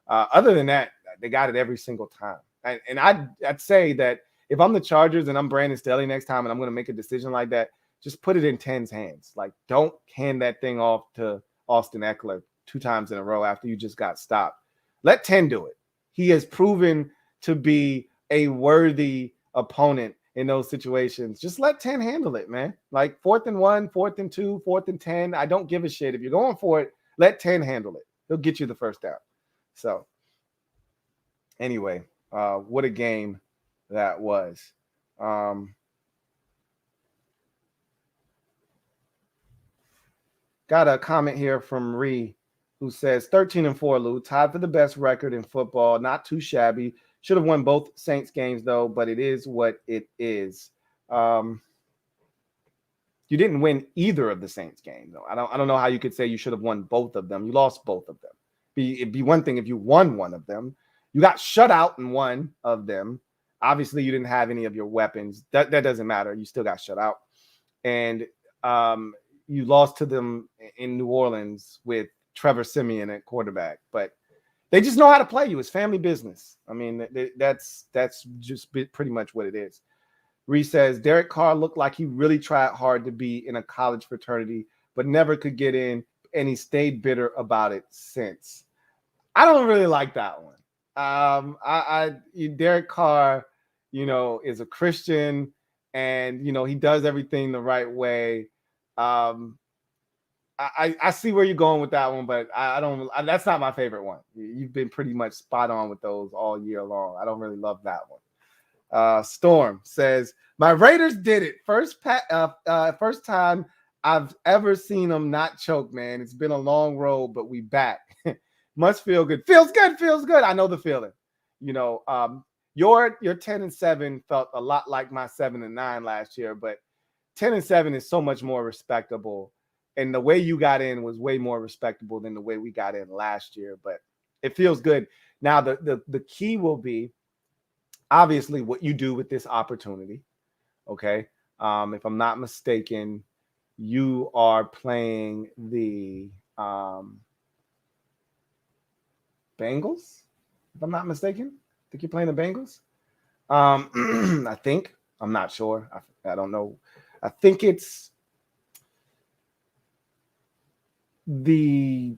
Other than that, they got it every single time. And I'd say that if I'm the Chargers and I'm Brandon Staley next time and I'm going to make a decision like that, just put it in 10's hands. Like, don't hand that thing off to Austin Eckler 2 times in a row after you just got stopped. Let 10 do it. He has proven to be a worthy opponent in those situations. Just let 10 handle it, man. Like 4th and 1, 4th and 2, 4th and 10. I don't give a shit. If you're going for it, let 10 handle it. He'll get you the first down. So anyway, what a game that was. Got a comment here from Ree who says 13-4, Lou, tied for the best record in football. Not too shabby. Should have won both Saints games though, but it is what it is. You didn't win either of the Saints games though. I don't know how you could say you should have won both of them. You lost both of them. It'd be one thing if you won one of them. You got shut out in one of them. Obviously, you didn't have any of your weapons. That doesn't matter. You still got shut out. And you lost to them in New Orleans with Trevor Siemian at quarterback. But they just know how to play you. It's family business. I mean, that's just pretty much what it is. Reese says, Derek Carr looked like he really tried hard to be in a college fraternity, but never could get in, and he stayed bitter about it since. I don't really like that one. Derek Carr, is a Christian, and he does everything the right way. I see where you're going with that one, but that's not my favorite one. You've been pretty much spot on with those all year long. I don't really love that one. Storm says, my Raiders did it. First time I've ever seen them not choke, man. It's been a long road, but we back. Must feel good. Feels good. I know the feeling. Your 10-7 felt a lot like my 7-9 last year, but 10-7 is so much more respectable. And the way you got in was way more respectable than the way we got in last year, but it feels good. Now, the key will be obviously what you do with this opportunity. Okay. If I'm not mistaken, you are playing the Bengals, if I'm not mistaken. I think you're playing the Bengals. I think. I'm not sure. I don't know. I think it's the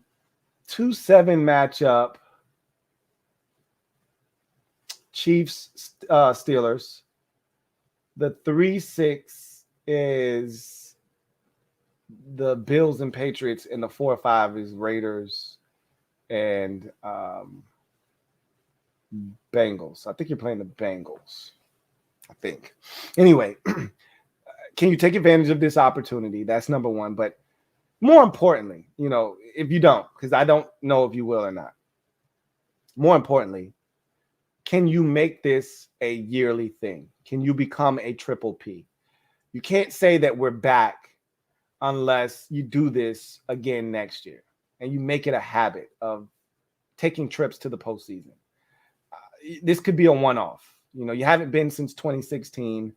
2-7 matchup. Chiefs, Steelers. The 3-6 is the Bills and Patriots, and the 4-5 is Raiders and Bengals. I think you're playing the Bengals. I think. Anyway, can you take advantage of this opportunity? That's number one. But more importantly, if you don't, because I don't know if you will or not. More importantly, can you make this a yearly thing? Can you become a triple P? You can't say that we're back unless you do this again next year and you make it a habit of taking trips to the postseason. This could be a one-off. You haven't been since 2016,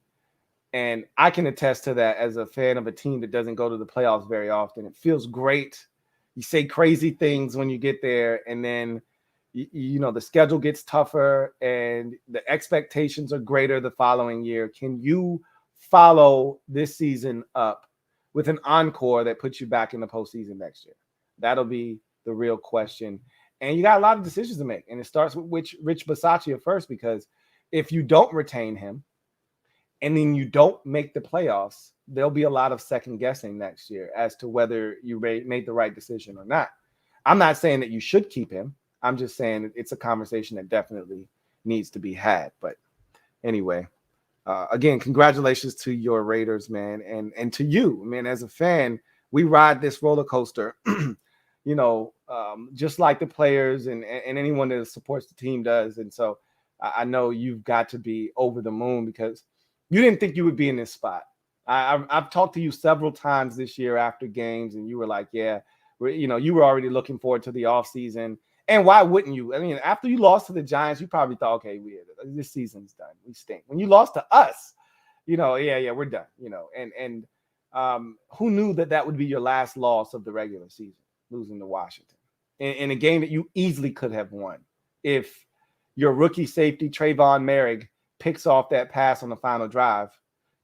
and I can attest to that as a fan of a team that doesn't go to the playoffs very often. It feels great. You say crazy things when you get there, and then the schedule gets tougher and the expectations are greater the following year. Can you follow this season up with an encore that puts you back in the postseason next year? That'll be the real question. And you got a lot of decisions to make. And it starts with Rich Bisaccia first, because if you don't retain him and then you don't make the playoffs, there'll be a lot of second guessing next year as to whether you made the right decision or not. I'm not saying that you should keep him. I'm just saying it's a conversation that definitely needs to be had. But anyway, again, congratulations to your Raiders, man, and to you, man. As a fan, we ride this roller coaster, just like the players and anyone that supports the team does. And so I know you've got to be over the moon because you didn't think you would be in this spot. I've talked to you several times this year after games, and you were like, yeah, you were already looking forward to the offseason. And why wouldn't you? I mean, after you lost to the Giants, you probably thought, okay, this season's done. We stink. When you lost to us, we're done. And who knew that would be your last loss of the regular season, losing to Washington in a game that you easily could have won if your rookie safety Trayvon Merrick picks off that pass on the final drive.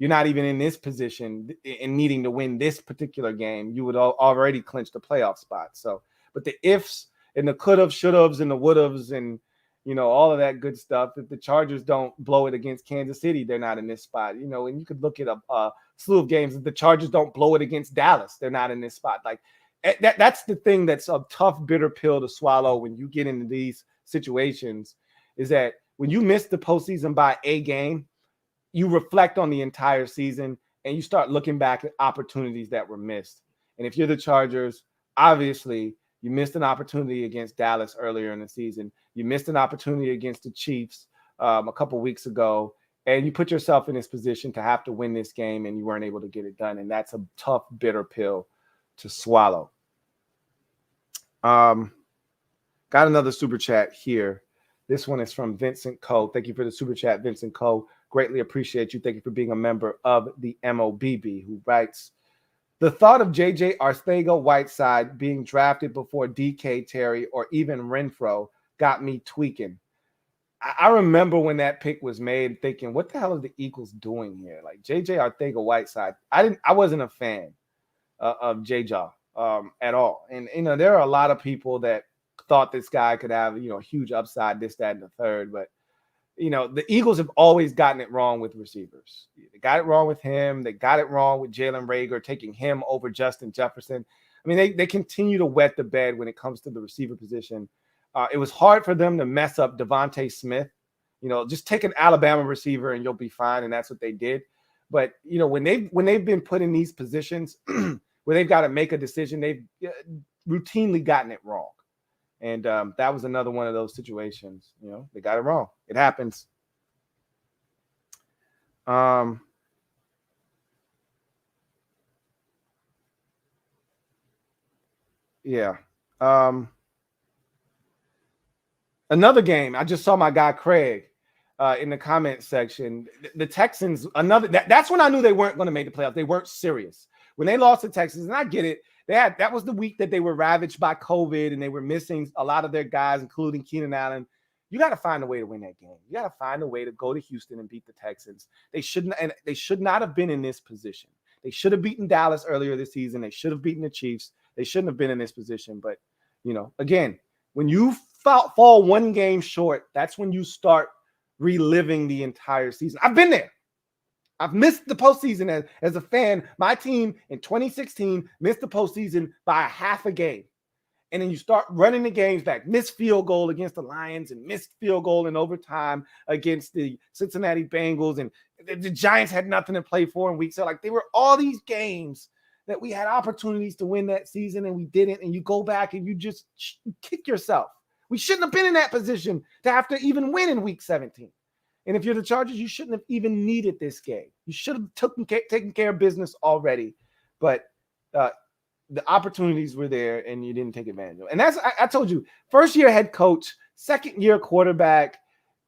you're not even in this position in needing to win this particular game. You would already clinch the playoff spot. So, but the ifs and the could-haves, should-haves, and the would-haves, and all of that good stuff. If the Chargers don't blow it against Kansas City, they're not in this spot. And you could look at a slew of games. If the Chargers don't blow it against Dallas, they're not in this spot. Like that's the thing that's a tough, bitter pill to swallow when you get into these situations, is that when you miss the postseason by a game, you reflect on the entire season and you start looking back at opportunities that were missed. And if you're the Chargers, obviously you missed an opportunity against Dallas earlier in the season. You missed an opportunity against the Chiefs a couple weeks ago, and you put yourself in this position to have to win this game, and you weren't able to get it done. And that's a tough, bitter pill to swallow. Got another super chat here. This one is from Vincent Coe. Thank you for the super chat, Vincent Coe. Greatly appreciate you. Thank you for being a member of the MOBB, who writes, the thought of J.J. Arcega-Whiteside being drafted before DK Terry or even Renfro got me tweaking. I remember when that pick was made thinking, what the hell are the Eagles doing here? Like J.J. Arcega-Whiteside, I wasn't a fan of J.J. At all. And, there are a lot of people that thought this guy could have, huge upside, this, that, and the third. But, the Eagles have always gotten it wrong with receivers. They got it wrong with him. They got it wrong with Jalen Reagor, taking him over Justin Jefferson. I mean, they continue to wet the bed when it comes to the receiver position. It was hard for them to mess up Devontae Smith. Just take an Alabama receiver and you'll be fine. And that's what they did. But, when they've been put in these positions where they've got to make a decision, they've routinely gotten it wrong. And that was another one of those situations. They got it wrong. It happens. Yeah. Another game. I just saw my guy Craig in the comment section. The Texans, that's when I knew they weren't going to make the playoffs. They weren't serious. When they lost to Texans, and I get it, that was the week that they were ravaged by COVID and they were missing a lot of their guys, including Keenan Allen. You got to find a way to win that game. You got to find a way to go to Houston and beat the Texans. They should not have been in this position. They should have beaten Dallas earlier this season. They should have beaten the Chiefs. They shouldn't have been in this position. But, again, when you fall one game short, that's when you start reliving the entire season. I've been there. I've missed the postseason as a fan. My team in 2016 missed the postseason by a half a game. And then you start running the games back. Missed field goal against the Lions and missed field goal in overtime against the Cincinnati Bengals. And the Giants had nothing to play for in week 7. Like, they were all these games that we had opportunities to win that season and we didn't. And you go back and you just kick yourself. We shouldn't have been in that position to have to even win in week 17. And if you're the Chargers, you shouldn't have even needed this game. You should have taken care of business already. But the opportunities were there and you didn't take advantage of it. And that's, I told you, first year head coach, second year quarterback,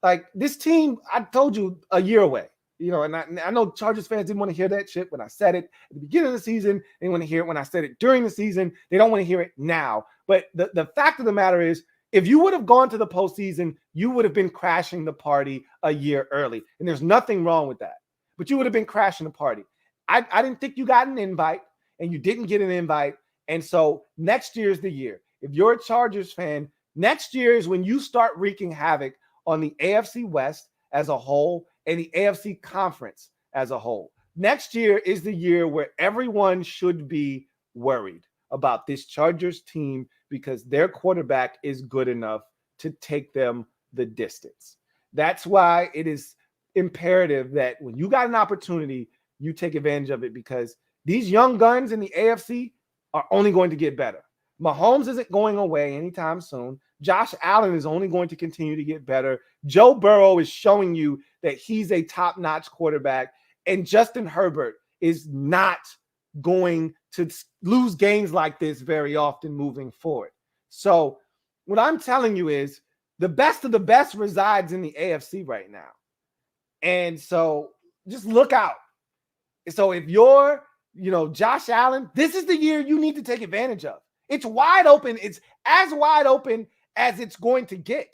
like this team, I told you, a year away, and I know Chargers fans didn't want to hear that shit when I said it at the beginning of the season. They want to hear it when I said it during the season. They don't want to hear it now. But the fact of the matter is, if you would have gone to the postseason, you would have been crashing the party a year early. And there's nothing wrong with that. But you would have been crashing the party. I didn't think you got an invite, and you didn't get an invite. And so next year is the year. If you're a Chargers fan, next year is when you start wreaking havoc on the AFC West as a whole and the AFC Conference as a whole. Next year is the year where everyone should be worried about this Chargers team because their quarterback is good enough to take them the distance. That's why it is imperative that when you got an opportunity, you take advantage of it, because these young guns in the AFC are only going to get better. Mahomes isn't going away anytime soon. Josh Allen is only going to continue to get better. Joe Burrow is showing you that he's a top-notch quarterback, and Justin Herbert is not going to lose games like this very often moving forward. So what I'm telling you is the best of the best resides in the AFC right now. And so just look out. So if you're, Josh Allen, this is the year you need to take advantage of. It's wide open. It's as wide open as it's going to get,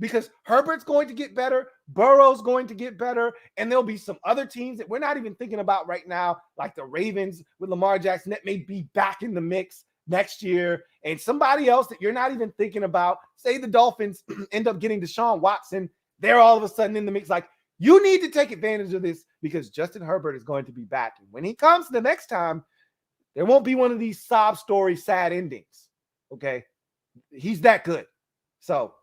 because Herbert's going to get better. Burrow's going to get better, and there'll be some other teams that we're not even thinking about right now, like the Ravens with Lamar Jackson, that may be back in the mix next year, and somebody else that you're not even thinking about. Say the Dolphins end up getting Deshaun Watson, they're all of a sudden in the mix. Like, you need to take advantage of this because Justin Herbert is going to be back. And when he comes the next time, there won't be one of these sob story, sad endings. Okay. He's that good. So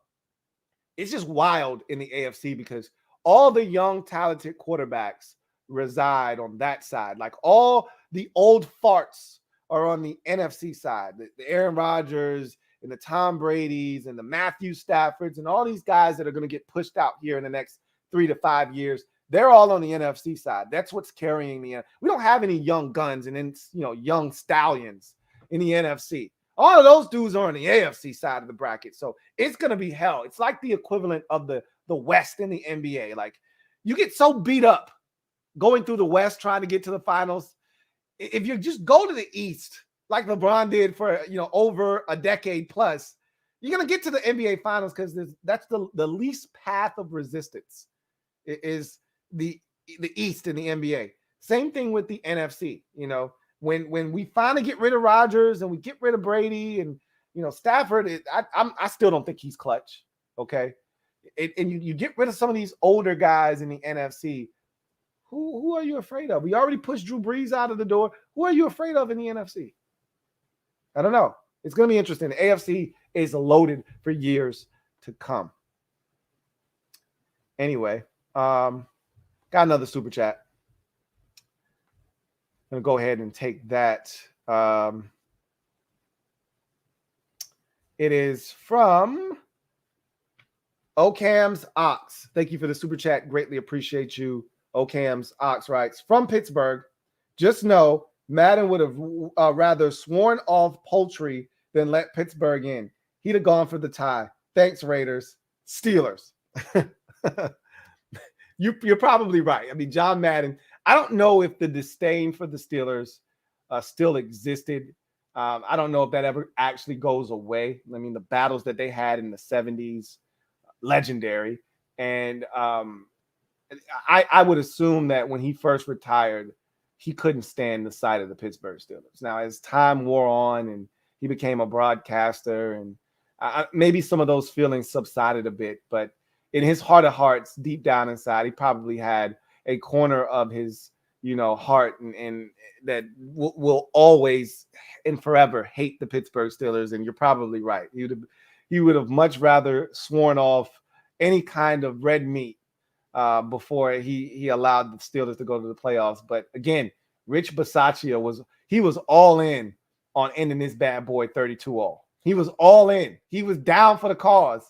it's just wild in the AFC because all the young, talented quarterbacks reside on that side. Like, all the old farts are on the NFC side. The Aaron Rodgers and the Tom Brady's and the Matthew Staffords and all these guys that are going to get pushed out here in the next 3 to 5 years. They're all on the NFC side. That's what's carrying the. We don't have any young guns and then, young stallions in the NFC. All of those dudes are on the AFC side of the bracket. So it's going to be hell. It's like the equivalent of the West in the NBA. Like, you get so beat up going through the West trying to get to the finals. If you just go to the East, like LeBron did for, over a decade plus, you're going to get to the NBA finals because that's the least path of resistance is the East in the NBA. Same thing with the NFC. When we finally get rid of Rodgers and we get rid of Brady and Stafford, I still don't think he's clutch. Okay, and you get rid of some of these older guys in the NFC. Who are you afraid of? We already pushed Drew Brees out of the door. Who are you afraid of in the NFC? I don't know. It's going to be interesting. The AFC is loaded for years to come. Anyway, got another super chat. I'm going to go ahead and take that. It is from Ocam's Ox. Thank you for the super chat. Greatly appreciate you. Ocam's Ox writes, from Pittsburgh, just know Madden would have rather sworn off Poultry than let Pittsburgh in. He'd have gone for the tie. Thanks, Raiders. Steelers. You're probably right. I mean, John Madden, I don't know if the disdain for the Steelers still existed. I don't know if that ever actually goes away. I mean, the battles that they had in the 70s, legendary. And I would assume that when he first retired, he couldn't stand the sight of the Pittsburgh Steelers. Now, as time wore on and he became a broadcaster, and maybe some of those feelings subsided a bit, but in his heart of hearts, deep down inside, he probably had a corner of his, heart and that will always and forever hate the Pittsburgh Steelers. And you're probably right. He would have much rather sworn off any kind of red meat before he allowed the Steelers to go to the playoffs. But again, Rich Bisaccia was all in on ending this bad boy 32-0. He was all in. He was down for the cause.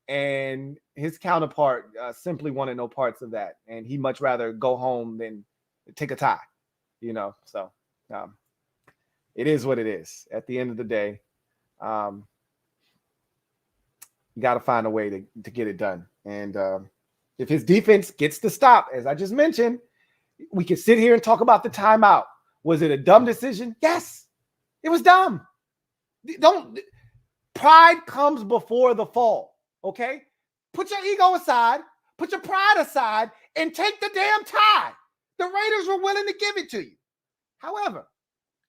And his counterpart simply wanted no parts of that. And he'd much rather go home than take a tie, So it is what it is. At the end of the day, you got to find a way to get it done. And if his defense gets to stop, as I just mentioned, we can sit here and talk about the timeout. Was it a dumb decision? Yes, it was dumb. Pride comes before the fall. Okay? Put your ego aside, put your pride aside, and take the damn tie. The Raiders were willing to give it to you. However,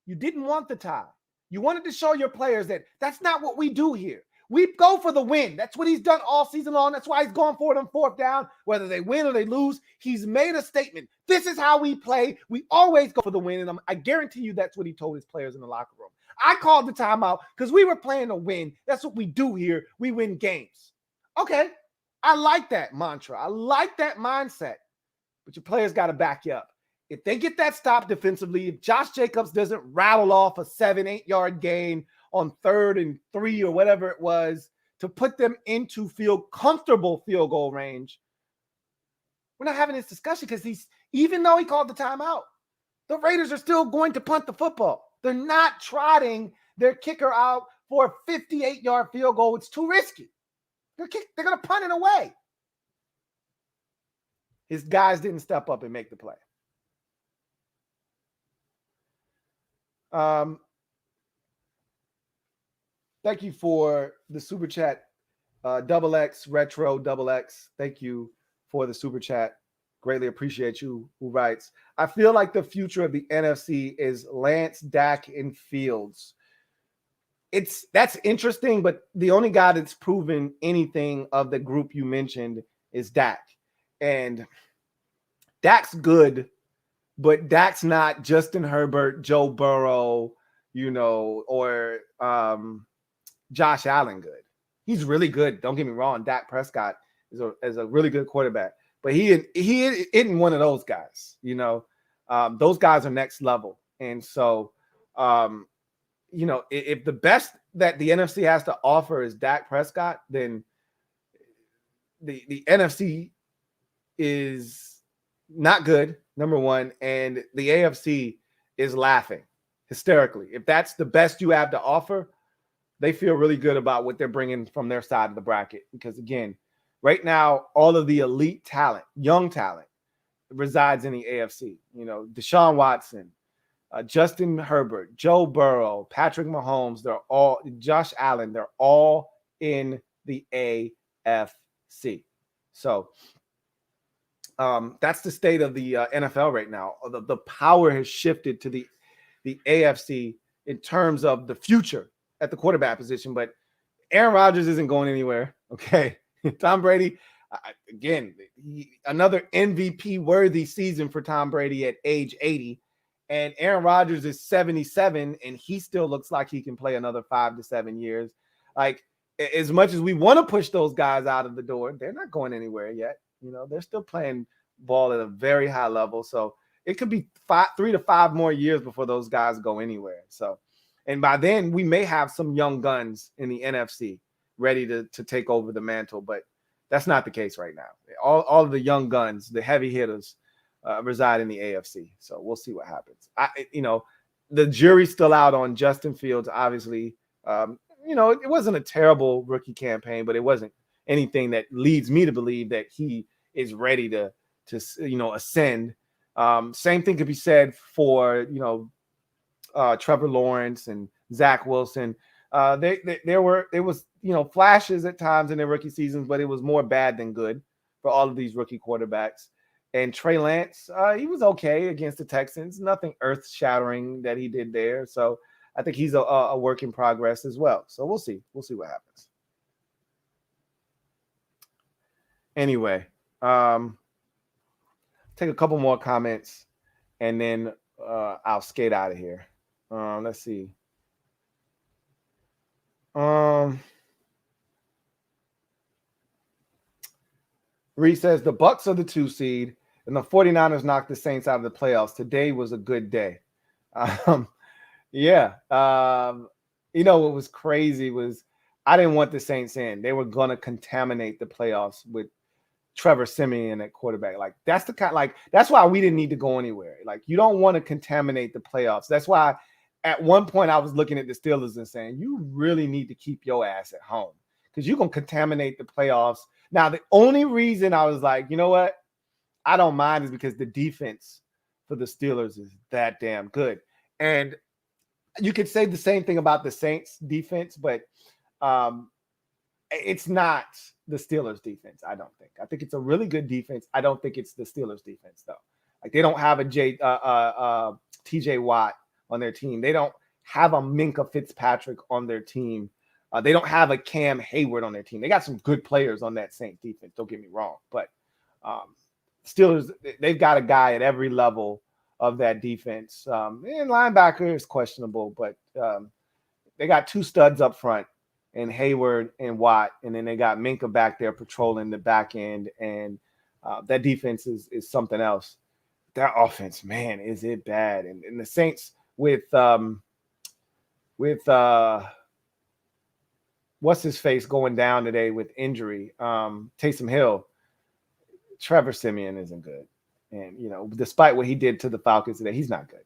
you didn't want the tie. You wanted to show your players that that's not what we do here. We go for the win. That's what he's done all season long. That's why he's going for it on fourth down. Whether they win or they lose, he's made a statement. This is how we play. We always go for the win. And I guarantee you that's what he told his players in the locker room. I called the timeout because we were playing to win. That's what we do here. We win games. Okay, I like that mantra. I like that mindset. But your players got to back you up. If they get that stop defensively, if Josh Jacobs doesn't rattle off a 7-8 yard gain on 3rd and 3 or whatever it was to put them into comfortable field goal range, we're not having this discussion because even though he called the timeout, the Raiders are still going to punt the football. They're not trotting their kicker out for a 58 yard field goal. It's too risky. They're going to punt it away. His guys didn't step up and make the play. Thank you for the super chat, XX Retro XX. Thank you for the super chat. Greatly appreciate you. Who writes, I feel like the future of the NFC is Lance, Dak, and Fields. That's interesting, but the only guy that's proven anything of the group you mentioned is Dak. And Dak's good, but Dak's not Justin Herbert, Joe Burrow, or Josh Allen good. He's really good. Don't get me wrong. Dak Prescott is a really good quarterback, but he isn't one of those guys. Those guys are next level. And so, if the best that the NFC has to offer is Dak Prescott, then the NFC is not good, number one, and the AFC is laughing hysterically. If that's the best you have to offer, they feel really good about what they're bringing from their side of the bracket. Because, again, right now, all of the elite talent, young talent, resides in the AFC. Deshaun Watson, Justin Herbert, Joe Burrow, Patrick Mahomes, Josh Allen, they're all in the AFC. So that's the state of the NFL right now. The power has shifted to the AFC in terms of the future at the quarterback position, but Aaron Rodgers isn't going anywhere. Okay. Tom Brady, again, another MVP worthy season for Tom Brady at age 80. And Aaron Rodgers is 77, and he still looks like he can play another 5 to 7 years. Like, as much as we want to push those guys out of the door, they're not going anywhere yet. They're still playing ball at a very high level. So it could be 3 to 5 more years before those guys go anywhere. So, and by then we may have some young guns in the NFC ready to take over the mantle, but that's not the case right now. All of the young guns, the heavy hitters, reside in the AFC. So we'll see what happens. The jury's still out on Justin Fields. Obviously, it wasn't a terrible rookie campaign, but it wasn't anything that leads me to believe that he is ready to ascend. Same thing could be said for Trevor Lawrence and Zach Wilson. There was flashes at times in their rookie seasons, but it was more bad than good for all of these rookie quarterbacks. And Trey Lance, he was okay against the Texans. Nothing earth-shattering that he did there. So I think he's a work in progress as well. So we'll see. We'll see what happens. Anyway, take a couple more comments, and then I'll skate out of here. Let's see. Reed says the Bucks are the 2 seed, and the 49ers knocked the Saints out of the playoffs. Today was a good day. Yeah. What was crazy was I didn't want the Saints in. They were going to contaminate the playoffs with Trevor Siemian at quarterback. Like, that's why we didn't need to go anywhere. Like, you don't want to contaminate the playoffs. That's why at one point I was looking at the Steelers and saying, you really need to keep your ass at home because you're going to contaminate the playoffs. Now, the only reason I was like, you know what? I don't mind is because the defense for the Steelers is that damn good. And you could say the same thing about the Saints defense, but it's not the Steelers defense, I don't think. I think it's a really good defense. I don't think it's the Steelers defense, though. Like, they don't have a TJ Watt on their team. They don't have a Minka Fitzpatrick on their team. They don't have a Cam Hayward on their team. They got some good players on that Saints defense, don't get me wrong. But Steelers, they've got a guy at every level of that defense. And linebacker is questionable, but they got 2 studs up front, and Hayward and Watt, and then they got Minka back there patrolling the back end, and that defense is something else. That offense, man, is it bad? And the Saints with what's his face going down today with injury, Taysom Hill, Trevor Siemian isn't good. And, despite what he did to the Falcons today, he's not good.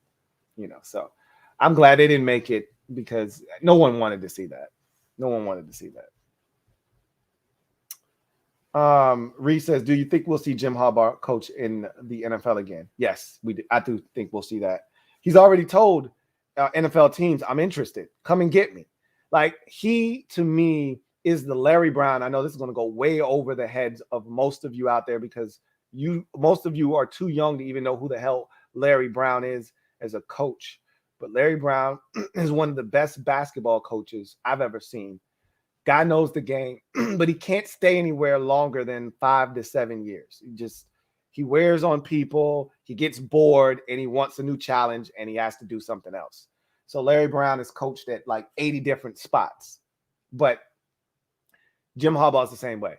So I'm glad they didn't make it because no one wanted to see that. No one wanted to see that. Reese says, do you think we'll see Jim Harbaugh coach in the NFL again? Yes, we do. I do think we'll see that. He's already told NFL teams, I'm interested. Come and get me. Like, he, to me, is the Larry Brown. I know this is going to go way over the heads of most of you out there because most of you are too young to even know who the hell Larry Brown is as a coach. But Larry Brown is one of the best basketball coaches I've ever seen. Guy knows the game, but he can't stay anywhere longer than 5 to 7 years. He wears on people, he gets bored, and he wants a new challenge, and he has to do something else. So Larry Brown is coached at like 80 different spots. But Jim Harbaugh's the same way.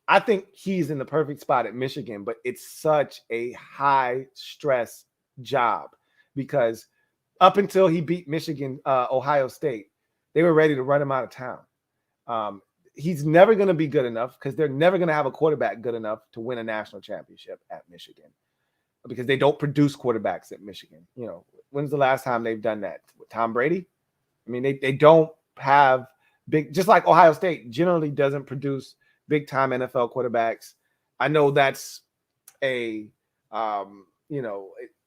I think he's in the perfect spot at Michigan, but it's such a high-stress job because up until he beat Michigan, Ohio State, they were ready to run him out of town. He's never going to be good enough because they're never going to have a quarterback good enough to win a national championship at Michigan because they don't produce quarterbacks at Michigan. You know, when's the last time they've done that? With Tom Brady? I mean, they don't have big, just like Ohio State generally doesn't produce big-time NFL quarterbacks. I know that's a,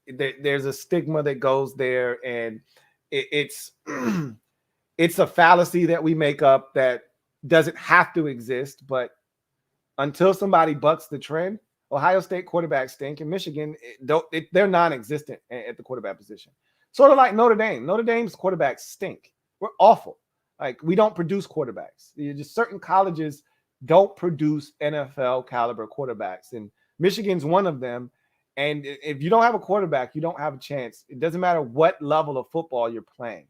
there's a stigma that goes there, and it's it's a fallacy that we make up that doesn't have to exist. But until somebody bucks the trend, Ohio State quarterbacks stink, and Michigan, they're non-existent at the quarterback position. Sort of like Notre Dame. Notre Dame's quarterbacks stink. We're awful. Like, we don't produce quarterbacks. Just certain colleges don't produce NFL caliber quarterbacks, and Michigan's one of them. And if you don't have a quarterback, you don't have a chance. It doesn't matter what level of football you're playing.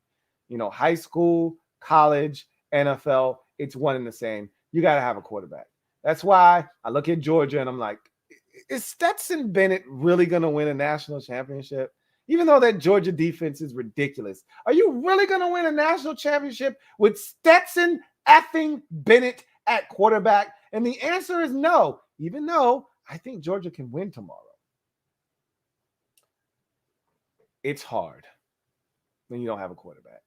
You know, high school, college, NFL, it's one and the same. You got to have a quarterback. That's why I look at Georgia and I'm like, is Stetson Bennett really going to win a national championship? Even though that Georgia defense is ridiculous. Are you really going to win a national championship with Stetson effing Bennett at quarterback? And the answer is no, even though I think Georgia can win tomorrow. It's hard when you don't have a quarterback.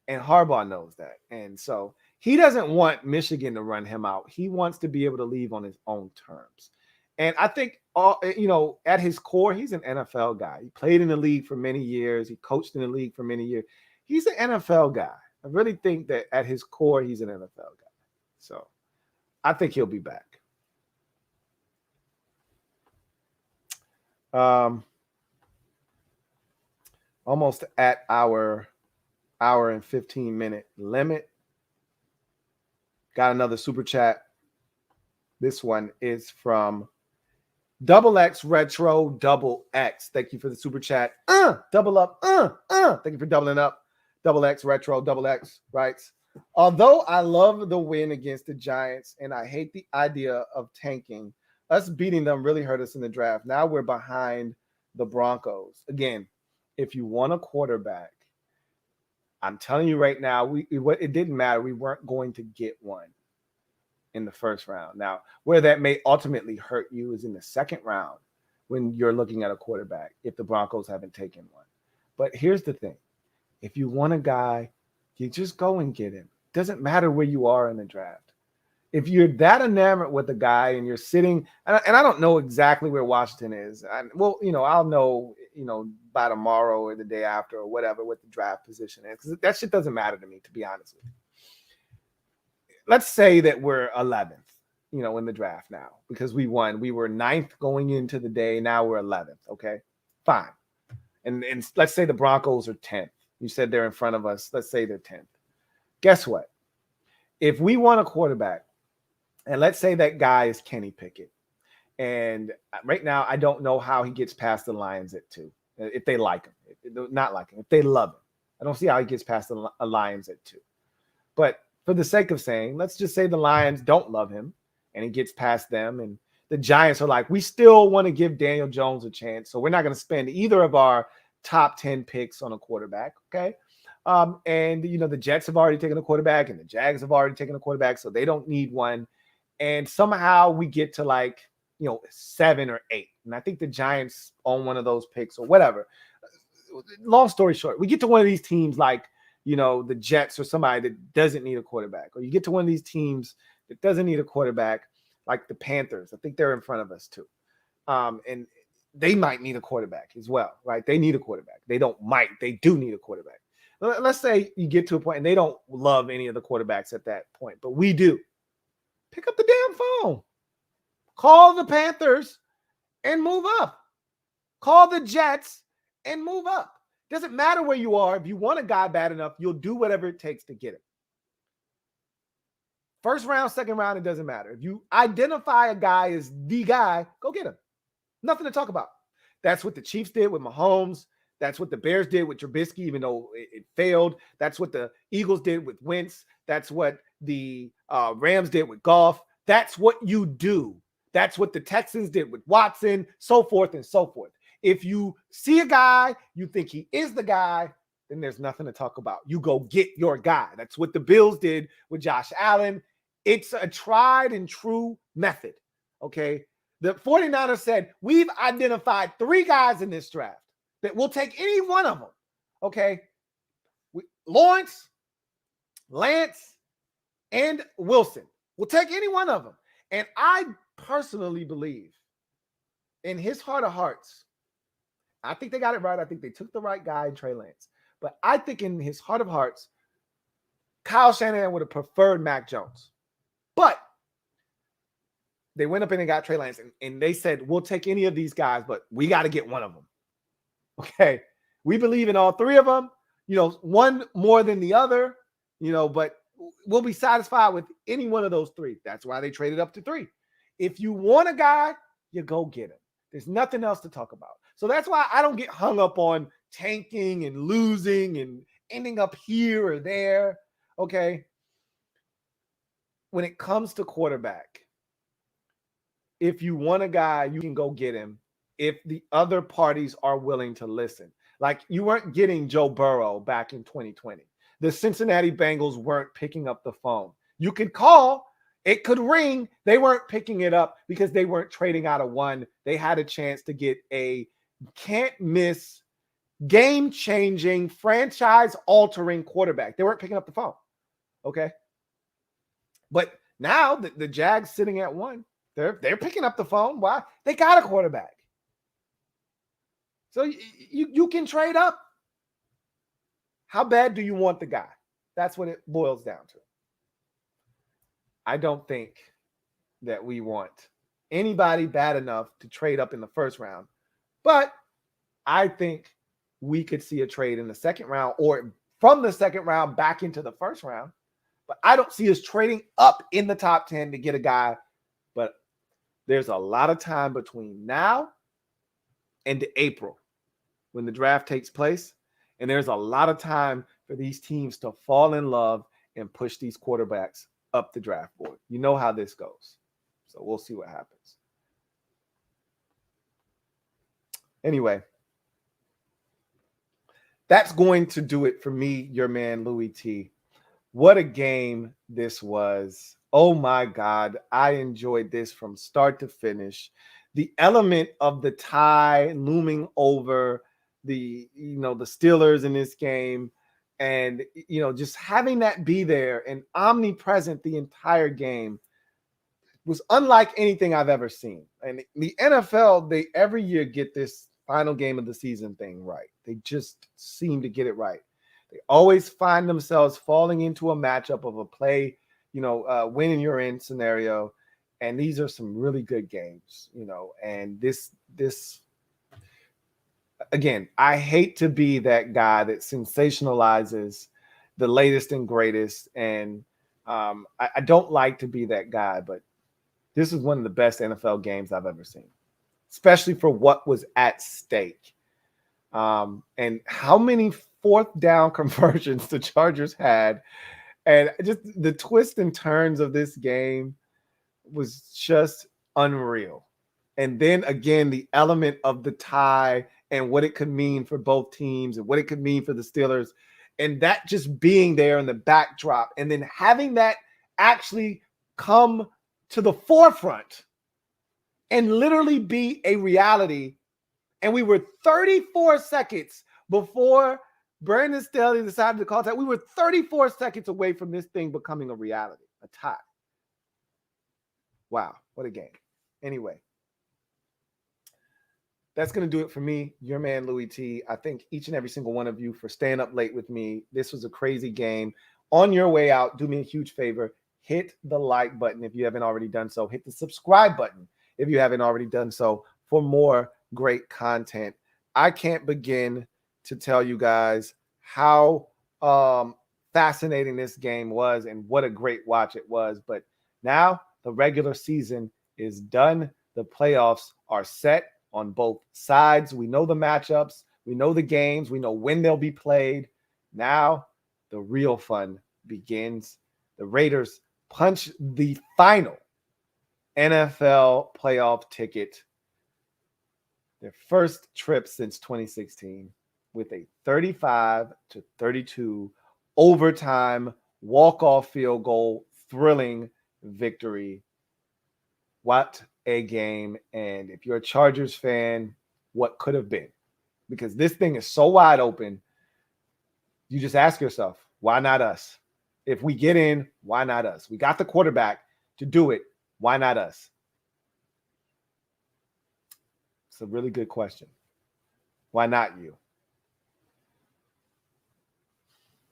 And Harbaugh knows that. And so he doesn't want Michigan to run him out. He wants to be able to leave on his own terms. And I think, at his core, he's an NFL guy. He played in the league for many years. He coached in the league for many years. He's an NFL guy. I really think that at his core, he's an NFL guy. So I think he'll be back. Almost at our hour and 15-minute limit. Got another super chat. This one is from XX Retro Double X. Thank you for the super chat. Double up. Thank you for doubling up. XX Retro Double X writes, although I love the win against the Giants and I hate the idea of tanking, us beating them really hurt us in the draft. Now we're behind the Broncos. Again, if you want a quarterback, I'm telling you right now, it didn't matter. We weren't going to get one in the first round. Now, where that may ultimately hurt you is in the second round when you're looking at a quarterback, if the Broncos haven't taken one. But here's the thing. If you want a guy, you just go and get him. Doesn't matter where you are in the draft. If you're that enamored with a guy and you're sitting, and I don't know exactly where Washington is. I'll know, by tomorrow or the day after or whatever what the draft position is, because that shit doesn't matter to me, to be honest with you. Let's say that we're 11th, in the draft now because we won. We were 9th going into the day. Now we're 11th. Okay, fine. And let's say the Broncos are 10th. You said they're in front of us. Let's say they're 10th. Guess what? If we want a quarterback, and let's say that guy is Kenny Pickett, and right now I don't know how he gets past the Lions at 2. If they like him, not like him, if they love him. I don't see how he gets past the Lions at 2. But for the sake of saying, let's just say the Lions don't love him and he gets past them. And the Giants are like, we still want to give Daniel Jones a chance. So we're not going to spend either of our top 10 picks on a quarterback. Okay. The Jets have already taken a quarterback and the Jags have already taken a quarterback. So they don't need one. And somehow we get to 7 or 8. And I think the Giants own one of those picks or whatever. Long story short, we get to one of these teams like, the Jets or somebody that doesn't need a quarterback. Or you get to one of these teams that doesn't need a quarterback like the Panthers. I think they're in front of us too. And they might need a quarterback as well, right? They need a quarterback. They do need a quarterback. Let's say you get to a point and they don't love any of the quarterbacks at that point, but we do. Pick up the damn phone. Call the Panthers and move up. Call the Jets and move up. Doesn't matter where you are. If you want a guy bad enough, you'll do whatever it takes to get him. First round, second round, it doesn't matter. If you identify a guy as the guy, go get him. Nothing to talk about. That's what the Chiefs did with Mahomes. That's what the Bears did with Trubisky, even though it failed. That's what the Eagles did with Wentz. That's what the Rams did with Goff. That's what you do. That's what the Texans did with Watson, so forth and so forth. If you see a guy, you think he is the guy, then there's nothing to talk about. You go get your guy. That's what the Bills did with Josh Allen. It's a tried and true method, okay? The 49ers said, we've identified 3 guys in this draft that we'll take any one of them, okay? Lawrence, Lance, and Wilson. We'll take any one of them. And I personally believe in his heart of hearts, I think they got it right. I think they took the right guy in Trey Lance. But I think in his heart of hearts, Kyle Shanahan would have preferred Mac Jones. But they went up and they got Trey Lance, and they said, we'll take any of these guys, but we got to get one of them. Okay. We believe in all 3 of them, one more than the other, but we'll be satisfied with any one of those 3. That's why they traded up to 3. If you want a guy, you go get him. There's nothing else to talk about. So that's why I don't get hung up on tanking and losing and ending up here or there. Okay. When it comes to quarterback, if you want a guy, you can go get him if the other parties are willing to listen. Like you weren't getting Joe Burrow back in 2020. The Cincinnati Bengals weren't picking up the phone. You could call, it could ring. They weren't picking it up because they weren't trading out of 1. They had a chance to get a can't miss, game-changing, franchise-altering quarterback. They weren't picking up the phone. Okay. But now the Jags sitting at 1, they're picking up the phone. Why? They got a quarterback. So you can trade up. How bad do you want the guy? That's what it boils down to. I don't think that we want anybody bad enough to trade up in the first round. But I think we could see a trade in the second round or from the second round back into the first round. But I don't see us trading up in the top 10 to get a guy. But there's a lot of time between now and April when the draft takes place. And there's a lot of time for these teams to fall in love and push these quarterbacks up the draft board. You know how this goes. So we'll see what happens. Anyway, that's going to do it for me, your man, Louie T. What a game this was. Oh my God. I enjoyed this from start to finish. The element of the tie looming over the Steelers in this game and, just having that be there and omnipresent the entire game was unlike anything I've ever seen. And the NFL, they every year get this final game of the season thing right. They just seem to get it right. They always find themselves falling into a matchup of a play, win and you're in scenario. And these are some really good games, and this again, I hate to be that guy that sensationalizes the latest and greatest. And I don't like to be that guy, but this is one of the best NFL games I've ever seen, especially for what was at stake. And how many 4th down conversions the Chargers had. And just the twists and turns of this game was just unreal. And then again, the element of the tie and what it could mean for both teams and what it could mean for the Steelers. And that just being there in the backdrop and then having that actually come to the forefront and literally be a reality. And we were 34 seconds before Brandon Staley decided to call time. We were 34 seconds away from this thing becoming a reality, a tie. Wow, what a game. Anyway, that's going to do it for me, your man, Louie T. I thank each and every single one of you for staying up late with me. This was a crazy game. On your way out, do me a huge favor. hit the like button if you haven't already done so. Hit the subscribe button if you haven't already done so for more great content. I can't begin to tell you guys how fascinating this game was and what a great watch it was. But now the regular season is done. The playoffs are set on both sides. We know the matchups. We know the games. We know when they'll be played. Now the real fun begins. The Raiders punch the final NFL playoff ticket, their first trip since 2016, with a 35-32 overtime walk-off field goal, thrilling victory. What a game. And if you're a Chargers fan, what could have been? Because this thing is so wide open, you just ask yourself, why not us? If we get in, why not us? We got the quarterback to do it. Why not us? It's a really good question. Why not you?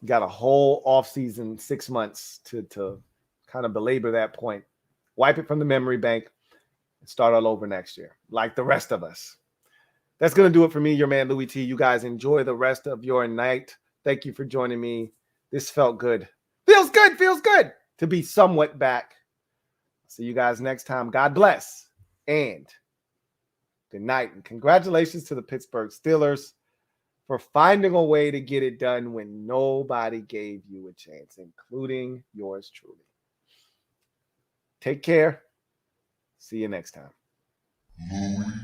Got a whole offseason, 6 months to kind of belabor that point. Wipe it from the memory bank and start all over next year, like the rest of us. That's going to do it for me, your man, Louie T. You guys enjoy the rest of your night. Thank you for joining me. This felt good. Feels good to be somewhat back. See you guys next time. God bless and good night. And congratulations to the Pittsburgh Steelers for finding a way to get it done when nobody gave you a chance, including yours truly. Take care. See you next time.